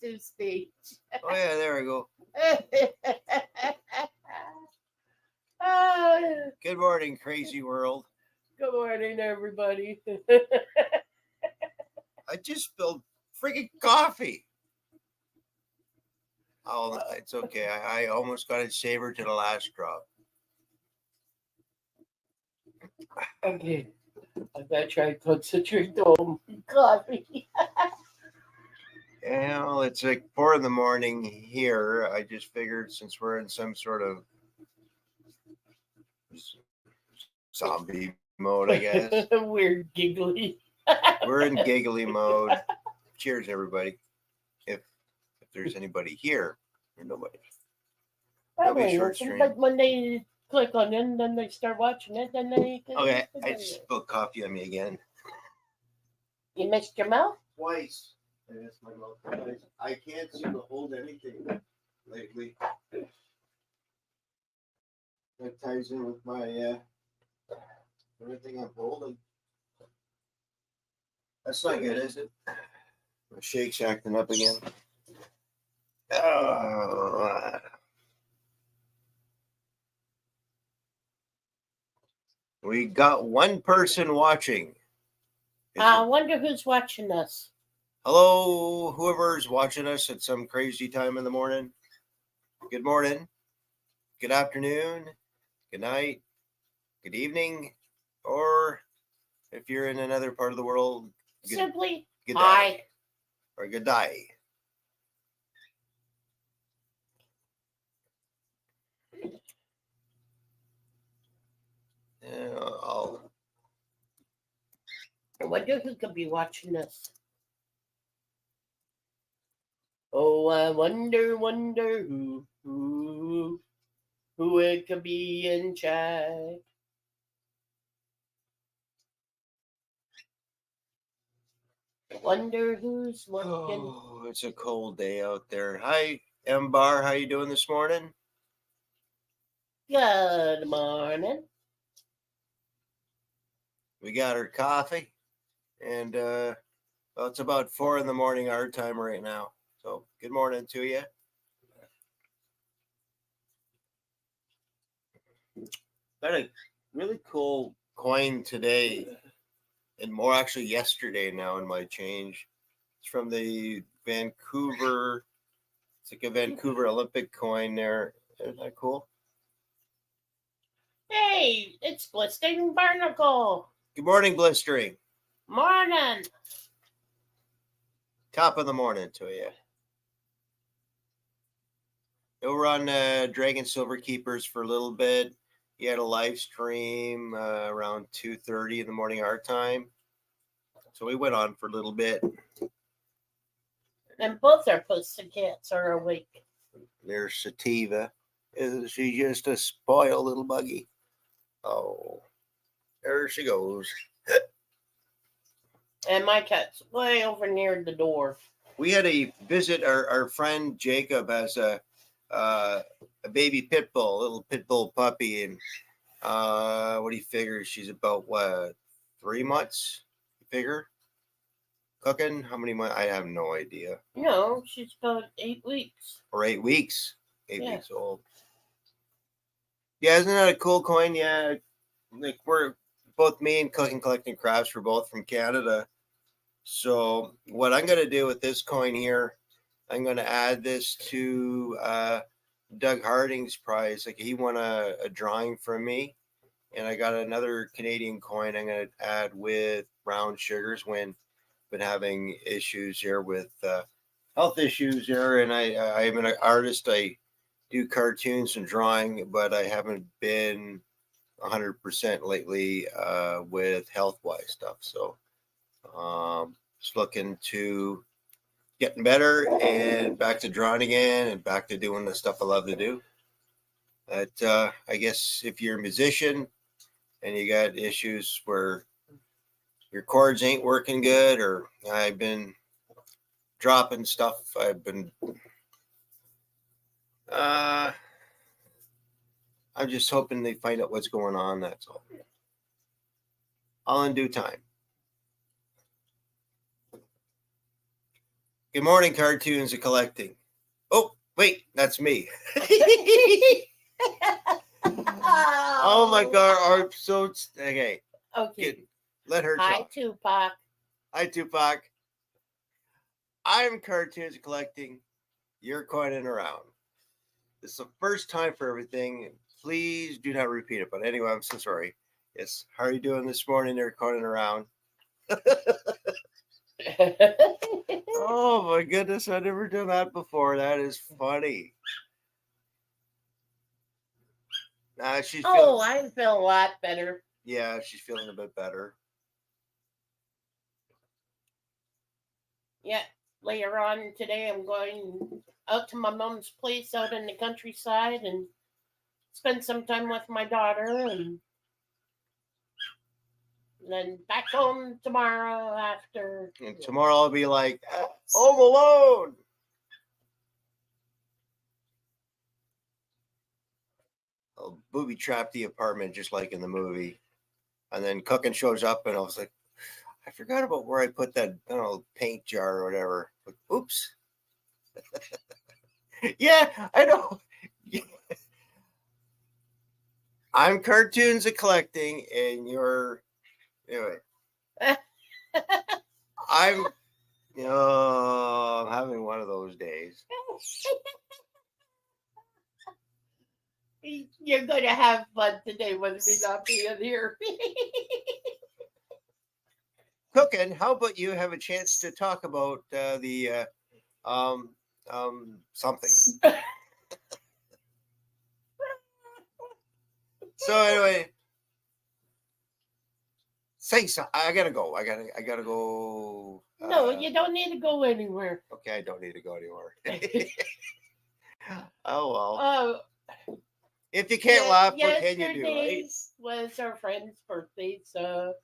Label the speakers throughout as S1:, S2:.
S1: to speech.
S2: Oh, yeah, there we go.
S1: Oh,
S2: Good morning, crazy world.
S1: good morning, everybody.
S2: I just spilled freaking coffee. Oh, it's okay. I almost got it savored to the last drop.
S1: Okay, I gotta try to concentrate on coffee.
S2: Well, it's like 4 a.m. here. I just figured since we're in some sort of zombie mode, I guess.
S1: Weird giggly.
S2: We're in giggly mode. Cheers, everybody. If there's anybody here, or nobody.
S1: Probably
S2: short
S1: listen,
S2: stream.
S1: but when they click on it and then they start watching it, then they can.
S2: Okay, I just spilled coffee on me again.
S1: You missed your mouth?
S2: Twice. I missed my mouth twice. I can't seem to hold anything lately. That ties in with my everything I'm holding. That's not good, is it? My shake's acting up again. Oh. We got one person watching.
S1: I wonder who's watching us.
S2: Hello, whoever's watching us at some crazy time in the morning. Good morning, good afternoon, good night, good evening, or if you're in another part of the world,
S1: Simply
S2: good
S1: hi.
S2: day or good day.
S1: I wonder who could be watching this. Oh, I wonder who it could be in chat. Wonder who's looking.
S2: Oh, it's a cold day out there. Hi, M Bar. How you doing this morning?
S1: Good morning.
S2: We got our coffee, and well, it's about 4 a.m. our time right now. So good morning to you. Got a really cool coin today, and more actually yesterday now in my change. It's from the Vancouver. It's like a Vancouver Olympic coin there. Isn't that cool?
S1: Hey, it's Blistering Barnacle.
S2: Good morning, Blistering.
S1: Morning.
S2: Top of the morning to you. We're on Dragon Silver Keepers for a little bit. You had a live stream around 2:30 in the morning our time. So we went on for a little bit.
S1: And both our pussycats are awake.
S2: There's Sativa. Isn't she just a spoiled little buggy? Oh, there she goes.
S1: And my cat's way over near the door.
S2: We had a visit. Our friend Jacob has a baby pit bull, a little pit bull puppy, and what do you figure? She's about 3 months? You figure? Cooking? How many months? I have no idea.
S1: No, she's about 8 weeks.
S2: Or 8 weeks. 8 weeks old. Yeah, isn't that a cool coin? Yeah, like we're both me and Cooking Collecting Crafts. We're both from Canada. So what I'm going to do with this coin here, I'm going to add this to Doug Harding's prize. Like he won a drawing from me, and I got another Canadian coin I'm going to add with brown sugars when been having issues here with health issues there. And I'm an artist. I do cartoons and drawing, but I haven't been 100% lately with health-wise stuff. So just looking to getting better and back to drawing again and back to doing the stuff I love to do. But I guess if you're a musician and you got issues where your chords ain't working good, or I've been dropping stuff, I've been I'm just hoping they find out what's going on. That's all in due time. Good morning, cartoons and collecting. Oh, wait, that's me. Oh my God, I'm so okay.
S1: Okay.
S2: Let her
S1: Hi,
S2: talk.
S1: Tupac.
S2: Hi, Tupac. I'm cartoons and collecting. You're coining around. This is the first time for everything. Please do not repeat it. But anyway, I'm so sorry. Yes, how are you doing this morning? They're coining around. Oh my goodness, I've never done that before. That is funny. She's
S1: Oh, I feel a lot better.
S2: Yeah, she's feeling a bit better.
S1: Yeah, later on today, I'm going out to my mom's place out in the countryside and spend some time with my daughter, and then back home tomorrow after.
S2: And tomorrow I'll be like, Home Alone. I'll booby trap the apartment just like in the movie. And then Cookin shows up and I was like, I forgot about where I put that, I don't know, paint jar or whatever. But, oops. Yeah, I know. I'm cartoons and collecting, and you're anyway. I'm having one of those days.
S1: You're going to have fun today with me not being here.
S2: Cookin, how about you have a chance to talk about the something. So anyway, say so. I gotta go. I gotta go.
S1: No, you don't need to go anywhere.
S2: Okay, I don't need to go anywhere. Oh well. If you can't laugh, what can you do, right?
S1: Yesterday was our friend's birthday, so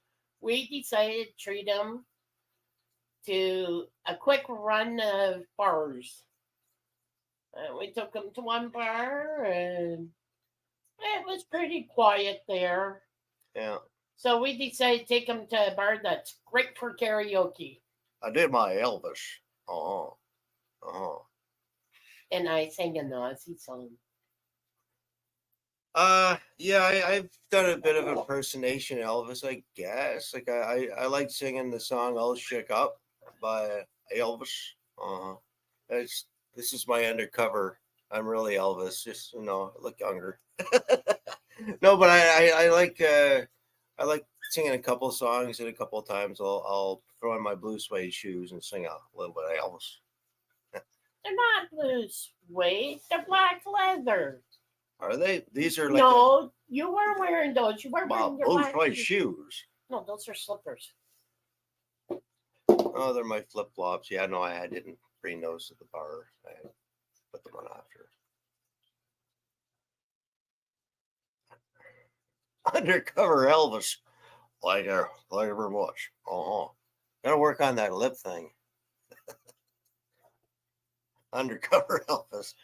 S1: we decided to treat him to a quick run of bars. We took him to one bar, and it was pretty quiet there.
S2: Yeah.
S1: So we decided to take him to a bar that's great for karaoke.
S2: I did my Elvis. Oh. Oh.
S1: And I sang an Aussie song.
S2: Yeah, I've done a bit of impersonation of Elvis, I guess. Like I like singing the song "All Shook Up" by Elvis. This is my undercover. I'm really Elvis. Just look younger. No, but I like singing a couple of songs, and a couple of times I'll throw on my blue suede shoes and sing a little bit of Elvis.
S1: They're not blue suede. They're black leather.
S2: Are they? These are like
S1: no. You weren't wearing those. You were wearing your
S2: blue
S1: black
S2: suede shoes.
S1: No, those are slippers.
S2: Oh, they're my flip flops. Yeah, no, I didn't bring those to the bar. I put them on after. Undercover Elvis. Like her very much. Gotta work on that lip thing. Undercover Elvis.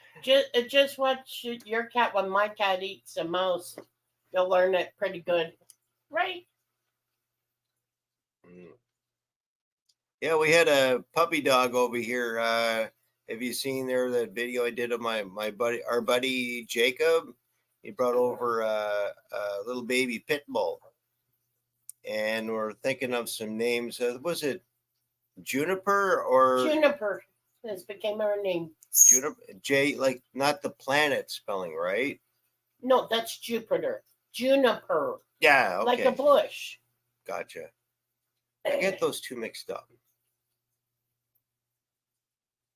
S1: Just watch your cat when my cat eats a mouse. You'll learn it pretty good, right?
S2: Yeah, we had a puppy dog over here. Have you seen there that video I did of our buddy Jacob? He brought over a little baby pit bull, and we're thinking of some names. Was it Juniper or
S1: Juniper? This became our name.
S2: Juniper, like not the planet spelling, right?
S1: No, that's Jupiter. Juniper.
S2: Yeah, okay.
S1: Like a bush.
S2: Gotcha. I get those two mixed up.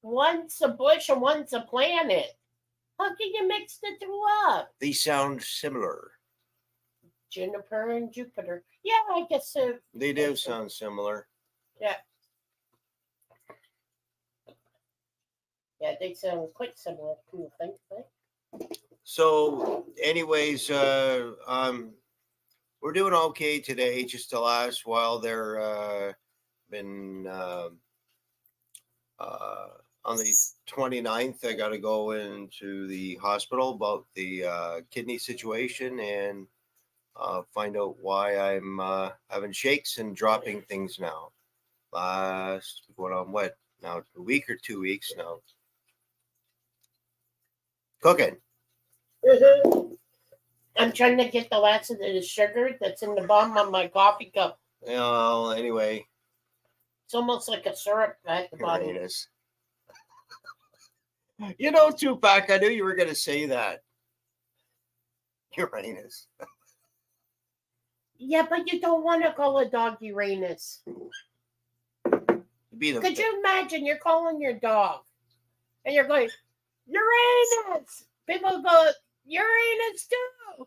S1: One's a bush and one's a planet. How can you mix the two up?
S2: They sound similar.
S1: Juniper and Jupiter. Yeah, I guess so.
S2: They do sound similar.
S1: Yeah. Yeah, they sound quite similar. Can you think of it?
S2: So, anyways, we're doing okay today. Just the last while there, been on the 29th, I got to go into the hospital about the kidney situation and find out why I'm having shakes and dropping things now. Going on what, now, a week or 2 weeks now. Cooking.
S1: Mhm. I'm trying to get the last of the sugar that's in the bottom of my coffee cup.
S2: Well, anyway.
S1: It's almost like a syrup at the bottom.
S2: Uranus. You know, Tupac, I knew you were going to say that. Uranus.
S1: Yeah, but you don't want to call a dog Uranus. Could you imagine you're calling your dog and you're going, Uranus? People go, Uranus too.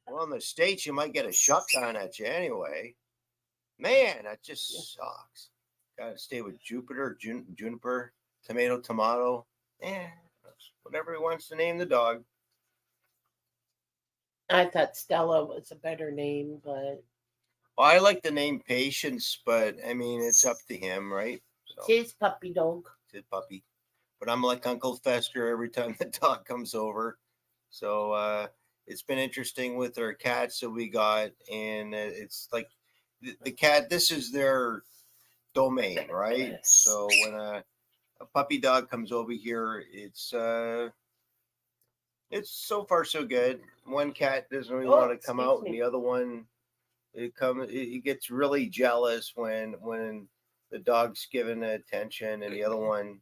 S2: Well, in the States, you might get a shotgun at you anyway. Man, that just sucks. Got to stay with Jupiter, Juniper, Tomato. Yeah, whatever he wants to name the dog.
S1: I thought Stella was a better name, but...
S2: Well, I like the name Patience, but, I mean, it's up to him, right?
S1: So, it's his puppy dog.
S2: It's his puppy. But I'm like Uncle Fester every time the dog comes over. So, it's been interesting with our cats that we got, and it's like the cat, this is their domain, right? So when a puppy dog comes over here, it's so far so good. One cat doesn't really want to come out, and the other one it gets really jealous when the dog's given attention, and the other one,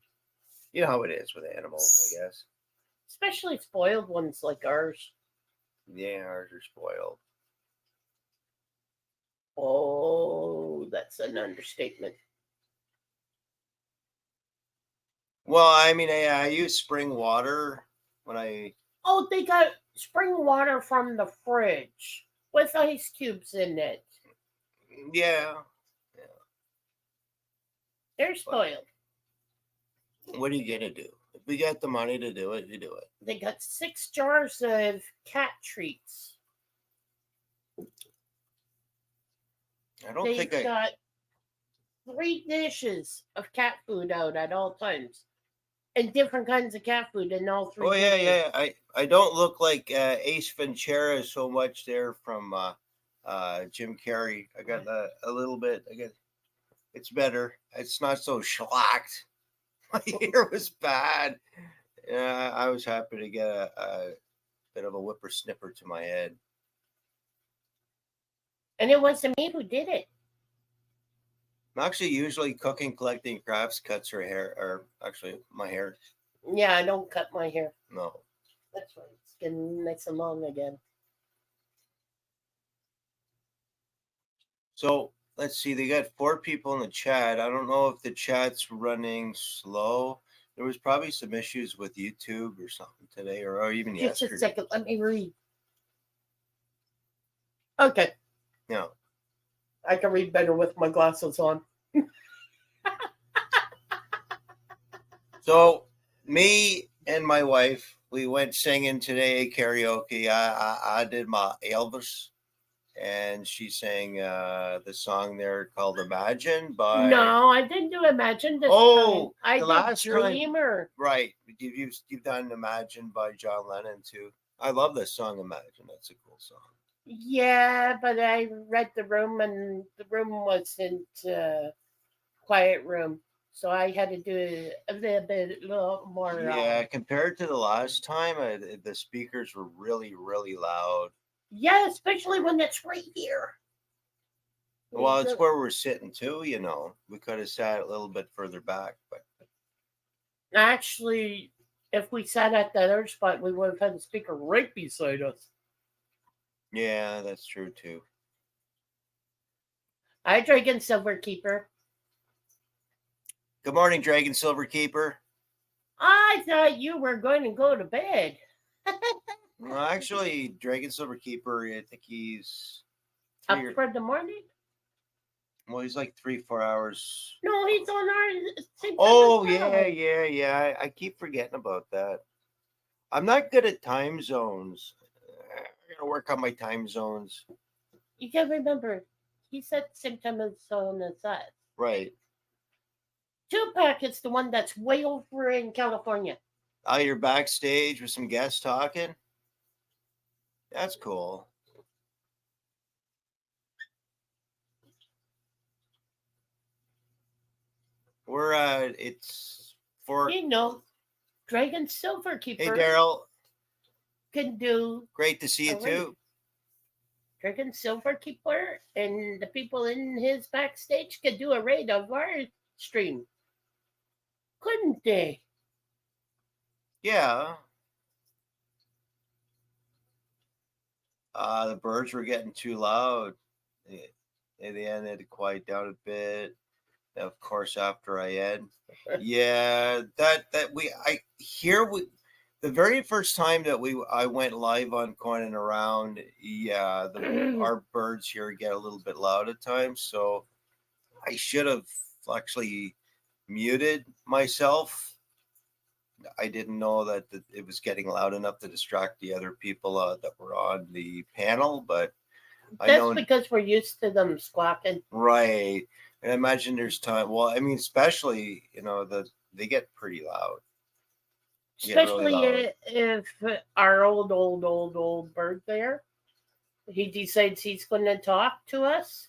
S2: you know how it is with animals, I guess.
S1: Especially spoiled ones like ours.
S2: Yeah, ours are spoiled.
S1: Oh, that's an understatement.
S2: Well, I mean, I use spring water when I...
S1: Oh, they got spring water from the fridge with ice cubes in it.
S2: Yeah.
S1: They're spoiled.
S2: What are you going to do? If we got the money to do it, you do it.
S1: They got 6 jars of cat treats. They've got 3 dishes of cat food out at all times. And different kinds of cat food in all 3 dishes.
S2: Yeah. I don't look like Ace Ventura so much there from Jim Carrey. I got a little bit. It's better. It's not so schlacked. My hair was bad. I was happy to get a bit of a whippersnipper to my head.
S1: And it wasn't me who did it.
S2: I'm actually usually cooking, collecting crafts, cuts her hair, or actually my hair.
S1: Yeah, I don't cut my hair.
S2: No.
S1: That's right. It's getting nice and long again.
S2: So let's see. They got 4 people in the chat. I don't know if the chat's running slow. There was probably some issues with YouTube or something today, or even yesterday.
S1: Just a second. Let me read. Okay.
S2: Yeah.
S1: I can read better with my glasses on.
S2: So me and my wife, we went singing today karaoke. I did my Elvis, and she sang the song there called "Imagine" by...
S1: No, I didn't do Imagine this time. I did Dreamer.
S2: Right. You've done Imagine by John Lennon too. I love this song, Imagine. That's a cool song.
S1: Yeah, but I read the room, and the room wasn't quiet room. So I had to do a little more.
S2: Yeah, compared to the last time, the speakers were really, really loud.
S1: Yeah, especially when it's right here.
S2: Well, it's where we're sitting too, you know. We could have sat a little bit further back, but...
S1: Actually, if we sat at that other spot, we would have had the speaker right beside us.
S2: Yeah, that's true too.
S1: Hi, Dragon Silverkeeper.
S2: Good morning, Dragon Silverkeeper.
S1: I thought you were going to go to bed.
S2: Well, actually, Dragon Silverkeeper, I think he's...
S1: Up for the morning?
S2: Well, he's like 3-4 hours.
S1: No, he's on our same time.
S2: Oh, yeah. I keep forgetting about that. I'm not good at time zones. I gotta work on my time zones.
S1: You gotta remember, he's at the same time zone as us.
S2: Right.
S1: Tupac is the one that's way over in California.
S2: Oh, you're backstage with some guests talking? That's cool. We're it's for.
S1: You know, Dragon
S2: Hey,
S1: Silverkeeper
S2: Daryl.
S1: can do
S2: Great to see you
S1: a raid.
S2: too.
S1: Dragon Silverkeeper and the people in his backstage could do a raid of our stream, couldn't they?
S2: Yeah. The birds were getting too loud. In the end, they had to quiet down a bit. Of course, after I end, yeah, that we I here we the very first time that I went live on Coin and Around, yeah, our birds here get a little bit loud at times, so I should have actually muted myself. I didn't know that it was getting loud enough to distract the other people that were on the panel, but I
S1: That's
S2: know
S1: because we're used to them squawking.
S2: right. And I imagine there's time. Well, I mean, especially they get pretty loud. They get really
S1: Especially
S2: loud.
S1: if our old bird there, he decides he's going to talk to us.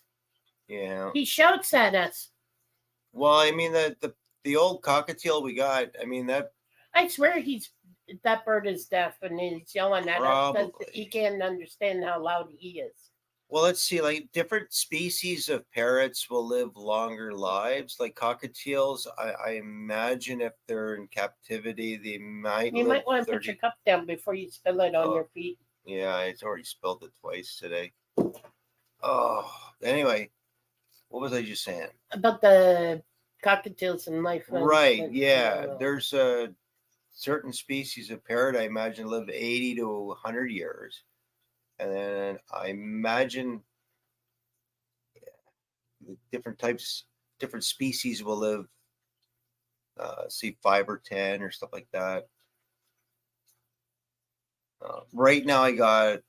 S2: Yeah.
S1: He shouts at us.
S2: Well, I mean the old cockatiel we got. I mean that
S1: I swear that bird is deaf and he's yelling at us because he
S2: probably.
S1: can't understand how loud he is.
S2: Well, let's see. Like different species of parrots will live longer lives. Like cockatiels, I imagine if they're in captivity, they might
S1: You
S2: live
S1: might want to put your
S2: 30.
S1: cup down before you spill it on
S2: Oh,
S1: your feet.
S2: yeah, it's already spilled it twice today. Oh, anyway, what was I just saying?
S1: About the cockatiels and life.
S2: Right. Yeah. There's a certain species of parrot I imagine live 80 to 100 years. And then I imagine different types, different species will live, see, 5 or 10 or stuff like that. Right now I got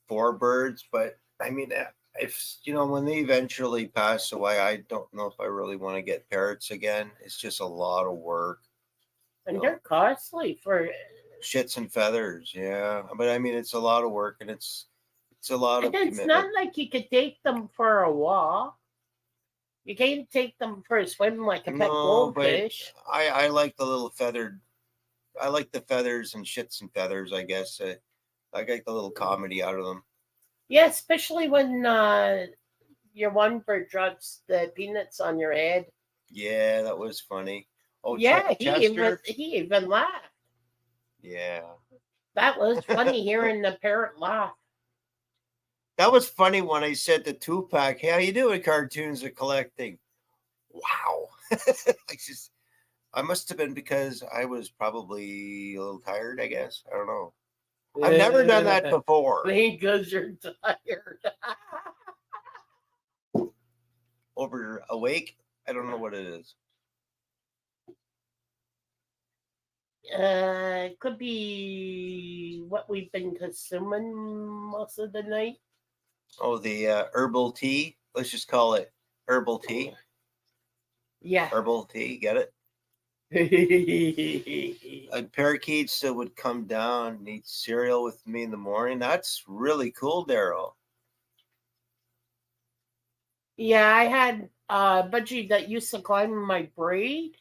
S2: 4 birds, but I mean, if when they eventually pass away, I don't know if I really want to get parrots again. It's just a lot of work.
S1: And they're costly for
S2: Shits and feathers, yeah. But I mean, it's a lot of work and it's a lot
S1: and
S2: of
S1: it's
S2: commitment.
S1: not like you could take them for a walk. You can't take them for a swim like a pet goldfish.
S2: But I like the little feathered. I like the feathers and shits and feathers. I guess I get the little comedy out of them.
S1: Yeah, especially when your one bird drops the peanuts on your head.
S2: Yeah, that was funny. Oh,
S1: Yeah,
S2: Chester.
S1: he even laughed.
S2: Yeah,
S1: That was funny hearing the parrot laugh.
S2: that was funny when I said to Tupac, "Hey, how you doing? Cartoons are collecting." Wow, I must have been because I was probably a little tired. I guess I don't know. I've never done that before.
S1: Because you're tired.
S2: Over awake? I don't know what it is.
S1: It could be what we've been consuming most of the night.
S2: Oh, the herbal tea. Let's just call it herbal tea.
S1: Yeah.
S2: Herbal tea. Get it? Parakeets that would come down and eat cereal with me in the morning. That's really cool, Daryl.
S1: Yeah, I had a budgie that used to climb in my braid,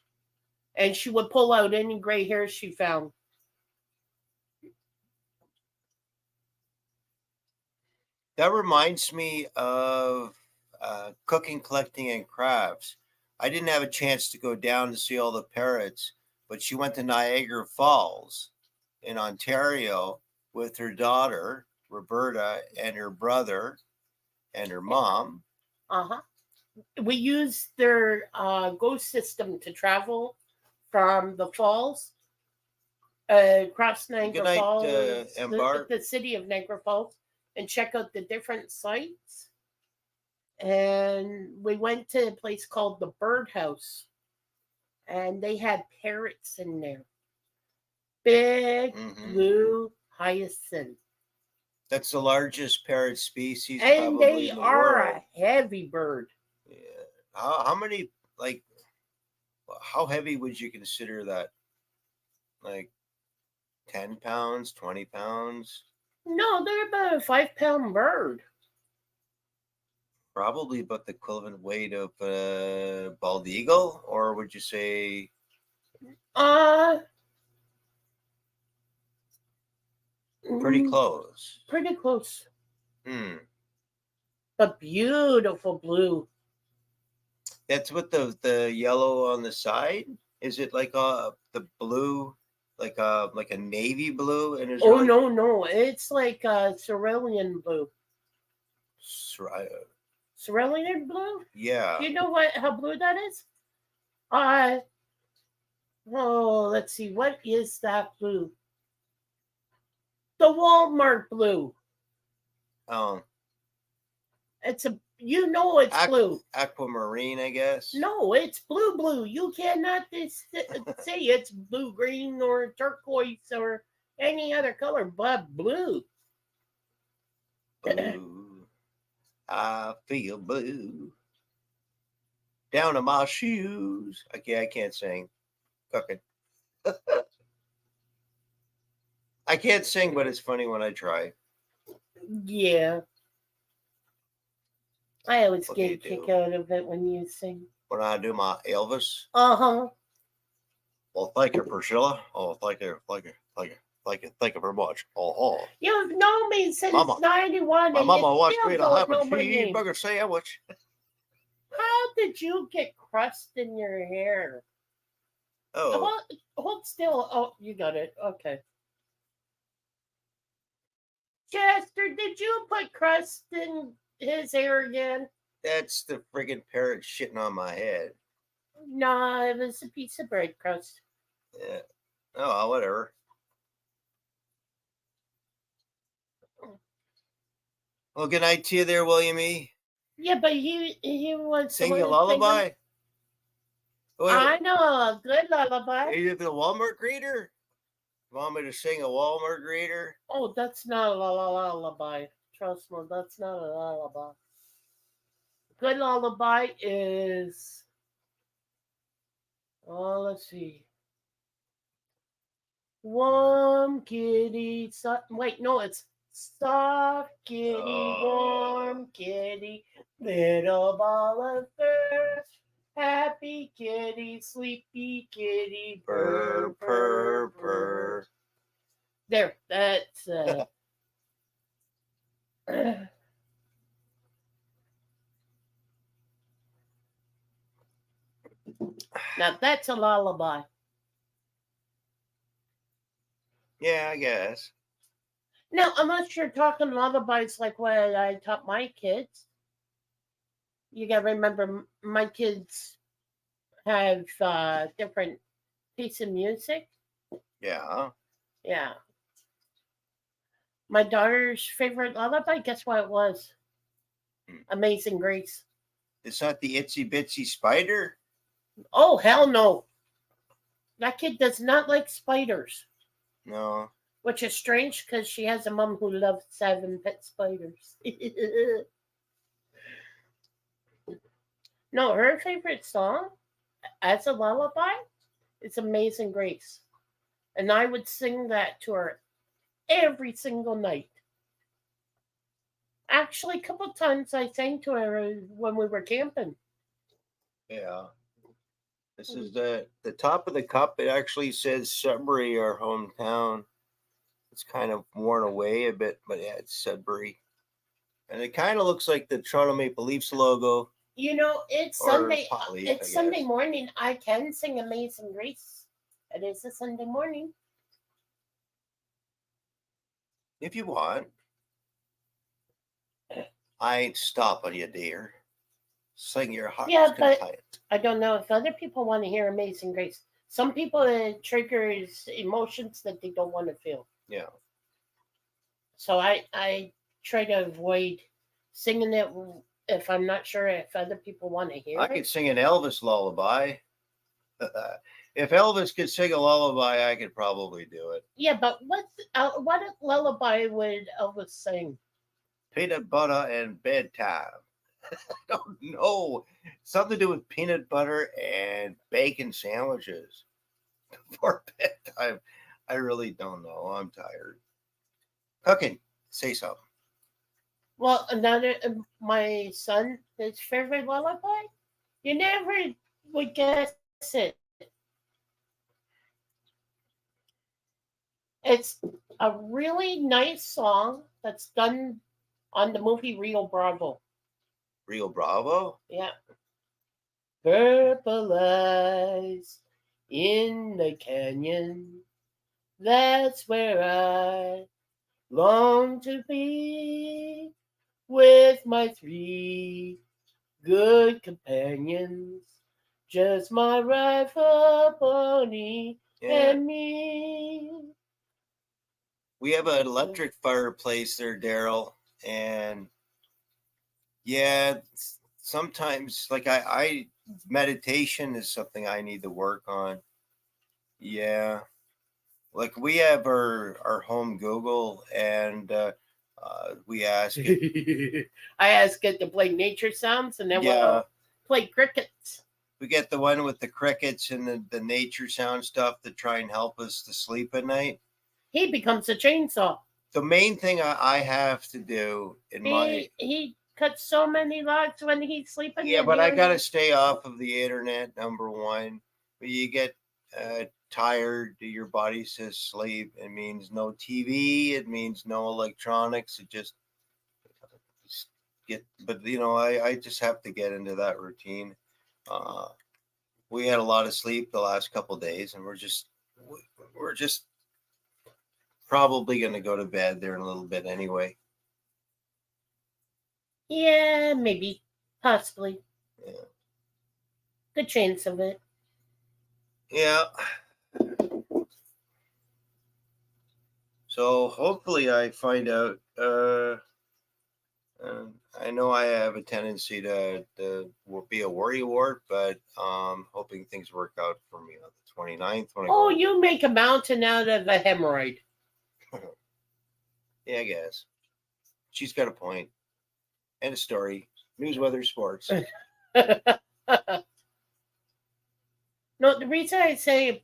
S1: and she would pull out any gray hairs she found.
S2: That reminds me of cooking, collecting, and crafts. I didn't have a chance to go down to see all the parrots, but she went to Niagara Falls in Ontario with her daughter, Roberta, and her brother and her mom.
S1: Uh-huh. We used their ghost system to travel from the falls, across Niagara Falls, the city of Niagara Falls, and check out the different sites. And we went to a place called the Birdhouse, and they had parrots in there. Big blue hyacinth.
S2: That's the largest parrot species,
S1: and
S2: probably
S1: they
S2: in the
S1: are
S2: world.
S1: A heavy bird.
S2: Yeah. How many, like, how heavy would you consider that? Like 10 pounds, 20 pounds?
S1: No, they're about a 5-pound bird.
S2: Probably about the equivalent weight of a bald eagle, or would you say
S1: Uh,
S2: pretty
S1: mm,
S2: close?
S1: pretty close.
S2: Hmm.
S1: But beautiful blue.
S2: That's with the yellow on the side. Is it like the blue, like a navy blue, and is there
S1: Oh
S2: like
S1: no, it's like cerulean blue. Cerulean blue.
S2: yeah?
S1: Do you know how blue that is? Uh oh, let's see. What is that blue? The Walmart blue.
S2: Um,
S1: It's it's blue.
S2: aquamarine, I guess.
S1: No, it's blue. You cannot say it's blue green or turquoise or any other color but blue.
S2: Blue. I feel blue down in my shoes. Okay, I can't sing. Cooking. I can't sing, but it's funny when I try.
S1: Yeah. I always
S2: What
S1: get
S2: can
S1: a
S2: you
S1: kick
S2: do?
S1: out of it when you sing.
S2: When I do my Elvis.
S1: Uh-huh.
S2: Well, thank you, Priscilla. Oh, thank you, thank you very much. Oh.
S1: You've known me since
S2: Mama.
S1: 91
S2: My
S1: and you
S2: mama wants
S1: still
S2: me to
S1: don't
S2: have a
S1: know my name.
S2: cheeseburger sandwich.
S1: How did you get crust in your hair?
S2: Oh,
S1: Hold still. Oh, you got it. Okay. Chester, did you put crust in his hair again?
S2: that's the friggin' parrot shitting on my head.
S1: No, it was a piece of bread crust.
S2: Yeah. Oh, whatever. Well, good night to you there, William E.
S1: Yeah, but he was
S2: Sing you a lullaby.
S1: I know a good lullaby.
S2: Are you the Walmart greeter? You want me to sing a Walmart greeter?
S1: Oh, that's not a lullaby. Trust me, that's not a lullaby. Good lullaby is. Oh, let's see. Warm kitty, wait, no, it's soft kitty, warm kitty, little ball of fur, happy kitty, sleepy kitty, purr, purr, purr. There, that's now that's a lullaby.
S2: Yeah, I guess.
S1: Now, unless you're talking lullabies like what I taught my kids, you gotta remember my kids have different piece of music.
S2: Yeah.
S1: Yeah. My daughter's favorite lullaby, guess what it was? Amazing Grace.
S2: It's not the itsy bitsy spider.
S1: Oh, hell no. That kid does not like spiders.
S2: No.
S1: Which is strange because she has a mom who loves 7 pet spiders. No, her favorite song as a lullaby is Amazing Grace. And I would sing that to her every single night. Actually, a couple times I sang to her when we were camping.
S2: Yeah. This is the top of the cup. It actually says Sudbury, our hometown. It's kind of worn away a bit, but yeah, it's Sudbury. And it kind of looks like the Toronto Maple Leafs logo.
S1: You know, it's
S2: Or
S1: Sunday.
S2: pot leaf,
S1: It's
S2: I
S1: Sunday
S2: guess.
S1: morning. I can sing Amazing Grace. It is a Sunday morning.
S2: If you want. I ain't stopping you, dear. Sing your heart's content.
S1: I don't know if other people want to hear Amazing Grace. Some people it triggers emotions that they don't want to feel.
S2: Yeah.
S1: So I try to avoid singing it if I'm not sure if other people want to hear it.
S2: I could sing an Elvis lullaby. If Elvis could sing a lullaby, I could probably do it.
S1: Yeah, but what lullaby would Elvis sing?
S2: Peanut butter and bedtime. I don't know. Something to do with peanut butter and bacon sandwiches for bedtime. I really don't know. I'm tired. Cooking. Say something.
S1: Well, another my son, his favorite lullaby. You never would guess it. It's a really nice song that's done on the movie Rio Bravo.
S2: Rio Bravo.
S1: Yeah. Purple eyes in the canyon. That's where I long to be with my three good companions. Just my rifle pony
S2: Yeah.
S1: and me.
S2: We have an electric fireplace there, Daryl, and yeah, sometimes like I meditation is something I need to work on. Yeah, like we have our home Google, and we ask it.
S1: I ask it to play nature sounds and then
S2: Yeah,
S1: we'll play crickets.
S2: we get the one with the crickets and the nature sound stuff to try and help us to sleep at night.
S1: He becomes a chainsaw.
S2: The main thing I have to do in my
S1: He cuts so many logs when he's sleeping.
S2: yeah,
S1: and
S2: but I
S1: you're-
S2: gotta stay off of the internet. Number one, when you get tired, your body says sleep. It means no TV. It means no electronics. It just get. But I just have to get into that routine. Uh, we had a lot of sleep the last couple of days, and we're just probably going to go to bed there in a little bit anyway.
S1: Yeah, maybe, possibly.
S2: Yeah.
S1: Good chance of it.
S2: Yeah. So hopefully I find out. I know I have a tendency to be a worrywart, but hoping things work out for me on the 29th. When I
S1: Oh,
S2: go.
S1: you make a mountain out of a hemorrhoid.
S2: Yeah, I guess. She's got a point. End of story. News, weather, sports.
S1: No, the reason I say,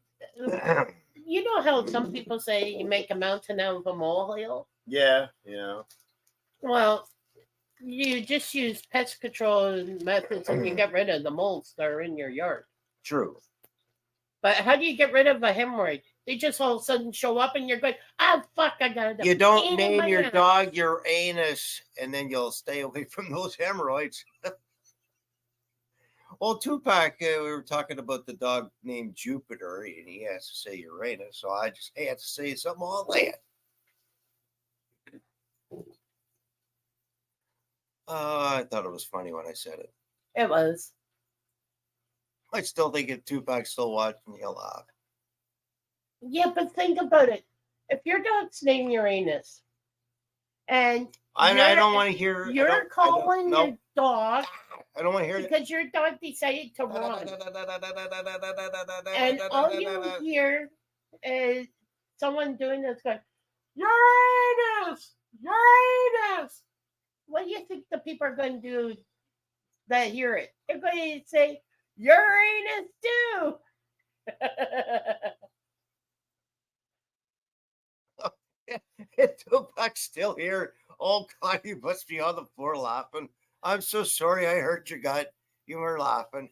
S1: you know how some people say you make a mountain out of a molehill?
S2: Yeah.
S1: Well, you just use pest control methods and you get rid of the molds that are in your yard.
S2: True.
S1: But how do you get rid of a hemorrhoid? They just all of a sudden show up and you're going, oh, fuck, I got it.
S2: You don't name your dog your anus, and then you'll stay away from those hemorrhoids. Well, Tupac, we were talking about the dog named Jupiter, and he has to say Uranus, so I just had to say something all that. I thought it was funny when I said it.
S1: It was.
S2: I still think if Tupac's still watching, he'll laugh.
S1: Yeah, but think about it. If your dog's named Uranus, and
S2: I don't want to hear.
S1: You're calling your dog.
S2: I don't want to hear
S1: because your dog decided to run, and all you hear is someone doing this going, Uranus, Uranus. What do you think the people are going to do that hear it? They're going to say Uranus too.
S2: Tupac's still here. Oh God, you must be on the floor laughing. I'm so sorry I hurt your gut. You were laughing.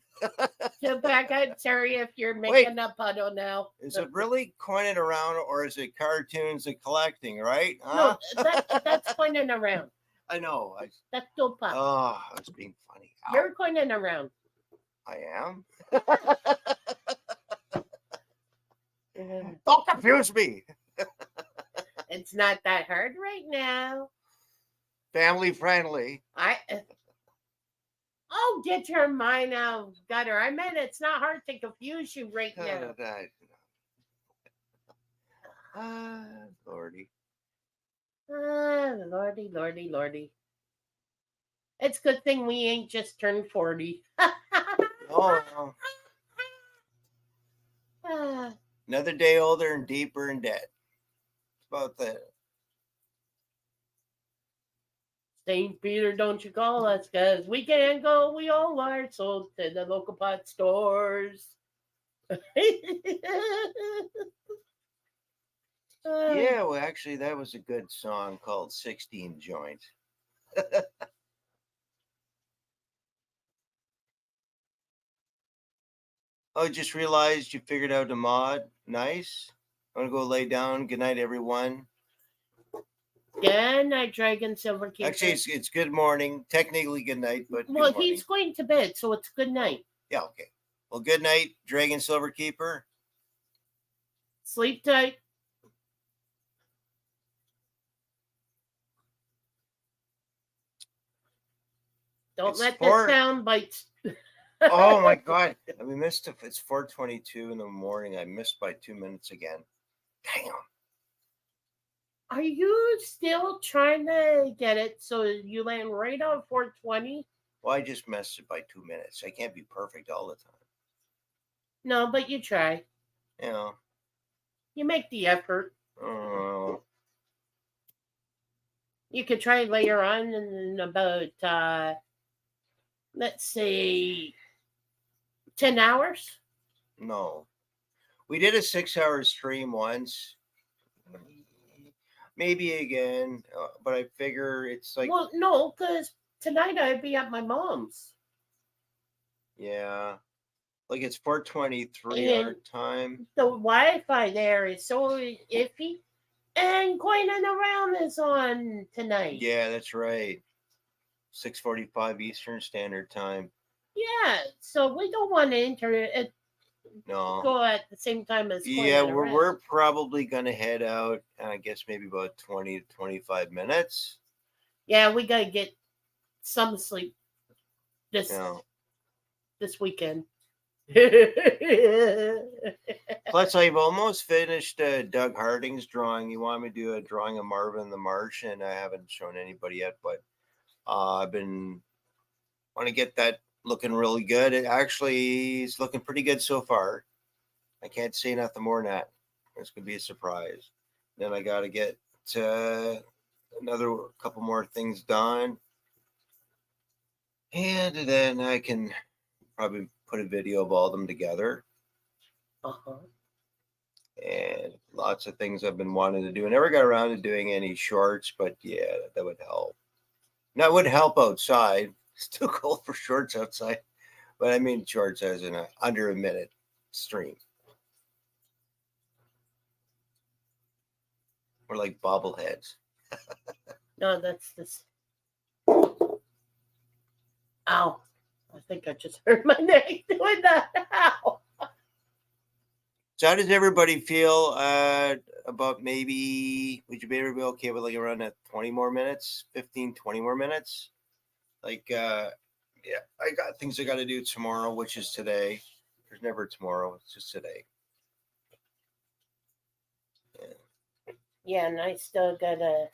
S1: Tupac, I'm sorry if you're making a puddle now.
S2: Is it really coining around, or is it cartoons and collecting, right?
S1: Huh? No, that's coining around.
S2: I know.
S1: That's Tupac.
S2: Oh, I was being funny.
S1: Ow. You're coining around.
S2: I am? Don't confuse me.
S1: It's not that hard right now.
S2: Family friendly.
S1: Oh, get your mind out of gutter. I meant it's not hard to confuse you right now.
S2: Lordy.
S1: Lordy, lordy, lordy. It's a good thing we ain't just turned 40.
S2: No. Another day older and deeper in debt. It's about that.
S1: St. Peter, don't you call us, because we can't go. We all are sold to the local pot stores.
S2: Yeah, well, actually, that was a good song called 16 Joint. Oh, just realized you figured out the mod. Nice. I'm gonna go lay down. Good night, everyone.
S1: Good night, Dragon Silverkeeper.
S2: Actually, it's good morning. Technically, good night, but
S1: well,
S2: good morning.
S1: he's going to bed, so it's good night.
S2: Yeah, okay. Well, good night, Dragon Silverkeeper.
S1: Sleep tight. Don't let the sound bites.
S2: Oh my god. We missed it. It's 4:22 in the morning. I missed by 2 minutes again. Damn.
S1: Are you still trying to get it so you land right on 420?
S2: Well, I just missed it by 2 minutes. I can't be perfect all the time.
S1: No, but you try.
S2: You know.
S1: You make the effort.
S2: Oh.
S1: You could try later on in about, let's say, 10 hours.
S2: No. We did a 6-hour stream once. Maybe again, but I figure it's like.
S1: Well, no, because tonight I'd be at my mom's.
S2: Yeah. Like it's 4:23 our time.
S1: The Wi-Fi there is so iffy. And Coin and Around is on tonight.
S2: Yeah, that's right. 6:45 Eastern Standard Time.
S1: Yeah, so we don't want to enter it.
S2: No.
S1: Go at the same time as Coin
S2: yeah,
S1: and Around.
S2: we're probably gonna head out. I guess maybe about 20 to 25 minutes.
S1: Yeah, we gotta get some sleep this weekend.
S2: Plus, I've almost finished Doug Harding's drawing. You want me to do a drawing of Marvin the Martian? I haven't shown anybody yet, but I've been want to get that looking really good. It actually is looking pretty good so far. I can't say nothing more than that. It's gonna be a surprise. Then I got to get another couple more things done, and then I can probably put a video of all of them together. And lots of things I've been wanting to do. I never got around to doing any shorts, but yeah, that would help. That would help outside. It's too cold for shorts outside, but I mean shorts as in under a minute stream. Or like bobbleheads.
S1: No, that's this. Ow. I think I just hurt my neck doing that. Ow.
S2: So how does everybody feel about maybe, would you be able to be okay with like around that 20 more minutes, 15, 20 more minutes? Like, yeah, I got things I got to do tomorrow, which is today. There's never tomorrow. It's just today.
S1: Yeah, and I still gotta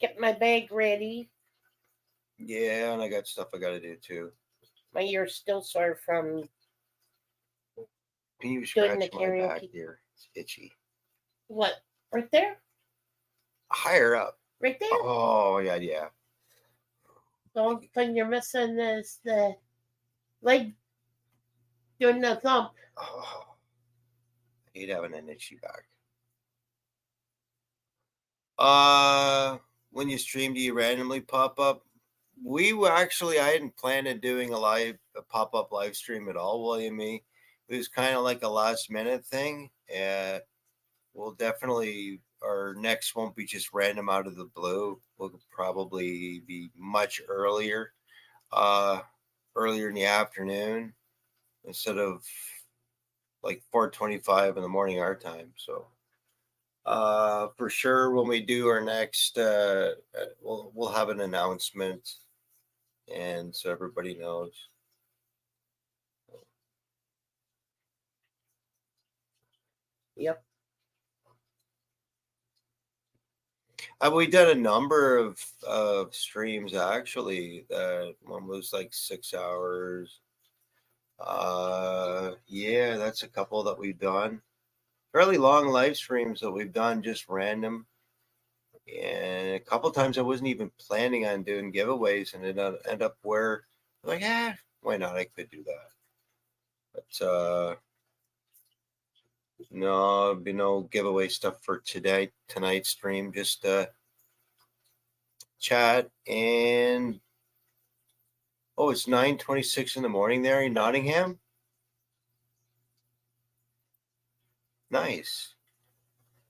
S1: get my bag ready.
S2: Yeah, and I got stuff I got to do too.
S1: My ear's still sore from.
S2: Can you scratch my back here? It's itchy.
S1: What? Right there?
S2: Higher up.
S1: Right there?
S2: Oh, yeah.
S1: The only thing you're missing is the leg doing the thump.
S2: Oh, I hate having an itchy back. When you stream, do you randomly pop up? I hadn't planned on doing a pop-up live stream at all, William. It was kind of like a last minute thing. We'll definitely, our next won't be just random out of the blue. We'll probably be much earlier in the afternoon instead of like 4:25 in the morning our time. So for sure when we do our next we'll have an announcement, and so everybody knows.
S1: Yep.
S2: We did a number of streams actually. One was like 6 hours. Yeah, that's a couple that we've done. Fairly long live streams that we've done, just random. And a couple times I wasn't even planning on doing giveaways, and it ended up where like, why not? I could do that. But no, there'll be no giveaway stuff for tonight's stream. Just chat, and oh, it's 9:26 in the morning there in Nottingham. Nice.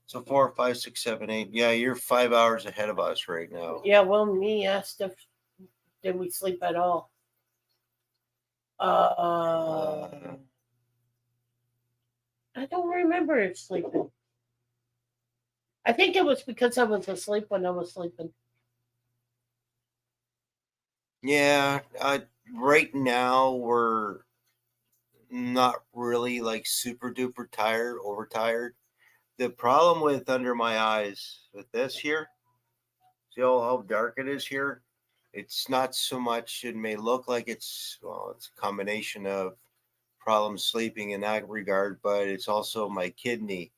S2: So 4, 5, 6, 7, 8. Yeah, you're 5 hours ahead of us right now.
S1: Yeah, well, me asked if did we sleep at all. I don't remember sleeping. I think it was because I was asleep when I was sleeping.
S2: Yeah, right now we're not really like super duper tired, overtired. The problem with under my eyes with this here, see how dark it is here? It's not so much, it may look like it's a combination of problems sleeping in that regard, but it's also my kidney,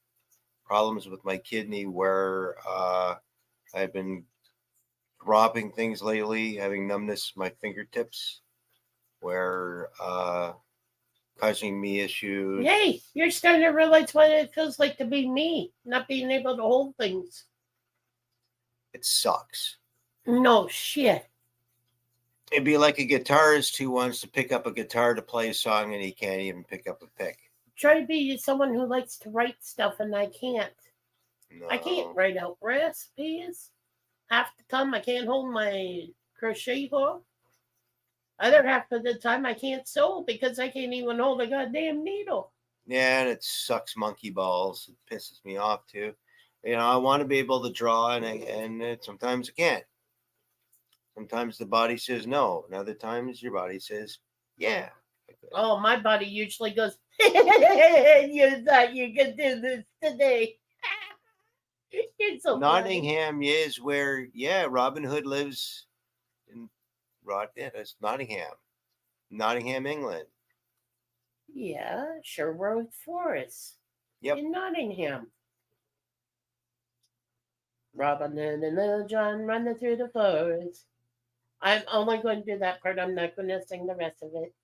S2: problems with my kidney where I've been dropping things lately, having numbness in my fingertips, where causing me issues.
S1: Yay! You're starting to realize what it feels like to be me, not being able to hold things.
S2: It sucks.
S1: No shit.
S2: It'd be like a guitarist who wants to pick up a guitar to play a song and he can't even pick up a pick.
S1: Try to be someone who likes to write stuff, and I can't.
S2: No.
S1: I can't write out recipes. Half the time I can't hold my crochet hook. Other half of the time I can't sew because I can't even hold a goddamn needle.
S2: Yeah, and it sucks monkey balls. It pisses me off too. You know, I want to be able to draw, and sometimes I can't. Sometimes the body says no, and other times your body says yeah.
S1: Oh, my body usually goes, you thought you could do this today. It's so
S2: Nottingham funny. Is where, yeah, Robin Hood lives in that's Nottingham, England.
S1: Yeah, Sherwood Forest.
S2: Yep.
S1: In Nottingham. Robin Hood and Little John running through the forest. I'm only going to do that part. I'm not going to sing the rest of it.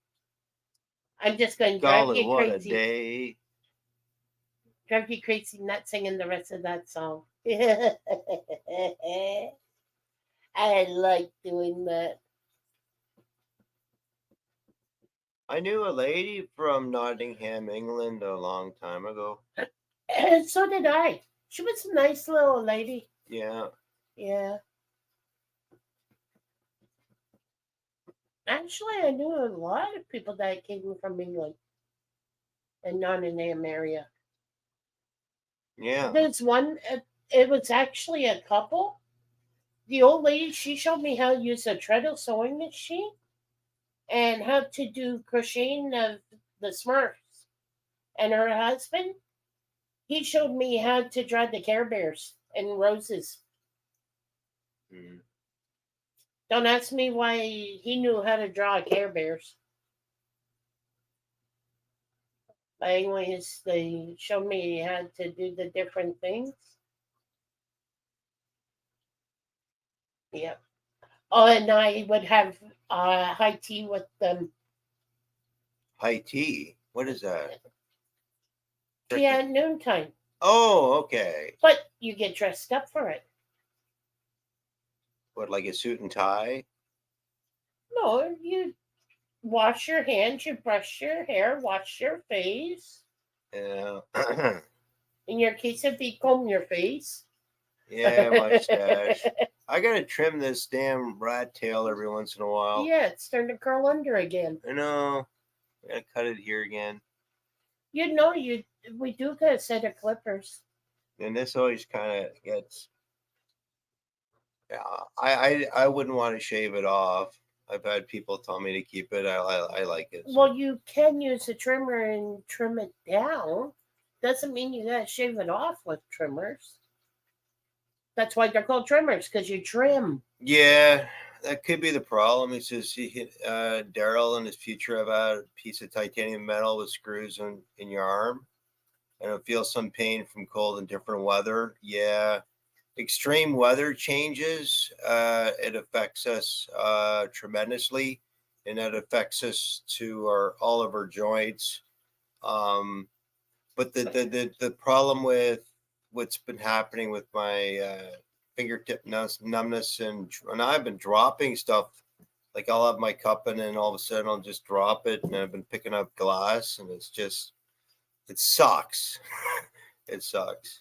S1: I'm just going to drive you
S2: what
S1: crazy.
S2: A day.
S1: Drive you crazy not singing the rest of that song. I like doing that.
S2: I knew a lady from Nottingham, England a long time ago.
S1: So did I. She was a nice little lady.
S2: Yeah.
S1: Yeah. Actually, I knew a lot of people that came from England and Nottingham area.
S2: Yeah.
S1: There's one, it was actually a couple. The old lady, she showed me how to use a treadle sewing machine and how to do crocheting of the Smurfs. And her husband, he showed me how to draw the Care Bears and roses.
S2: Mm.
S1: Don't ask me why he knew how to draw Care Bears. But anyways, they showed me how to do the different things. Yep. Oh, and I would have high tea with them.
S2: High tea? What is that?
S1: Yeah, at noontime.
S2: Oh, okay.
S1: But you get dressed up for it.
S2: What, like a suit and tie?
S1: No, you wash your hands, you brush your hair, wash your face.
S2: Yeah.
S1: In your case, it'd be comb your face.
S2: Yeah, mustache. I gotta trim this damn rat tail every once in a while.
S1: Yeah, it's starting to curl under again.
S2: I know. I gotta cut it here again.
S1: You know, we do get a set of clippers.
S2: And this always kind of gets. Yeah, I wouldn't want to shave it off. I've had people tell me to keep it. I like it.
S1: So. Well, you can use a trimmer and trim it down. Doesn't mean you gotta shave it off with trimmers. That's why they're called trimmers, because you trim.
S2: Yeah, that could be the problem. He says he hit Daryl in his future about a piece of titanium metal with screws in your arm, and it'll feel some pain from cold and different weather. Yeah, extreme weather changes. It affects us tremendously, and that affects us to all of our joints. But the problem with what's been happening with my fingertip numbness, and I've been dropping stuff. Like I'll have my cup and then all of a sudden I'll just drop it, and I've been picking up glass, and it's just, it sucks. It sucks.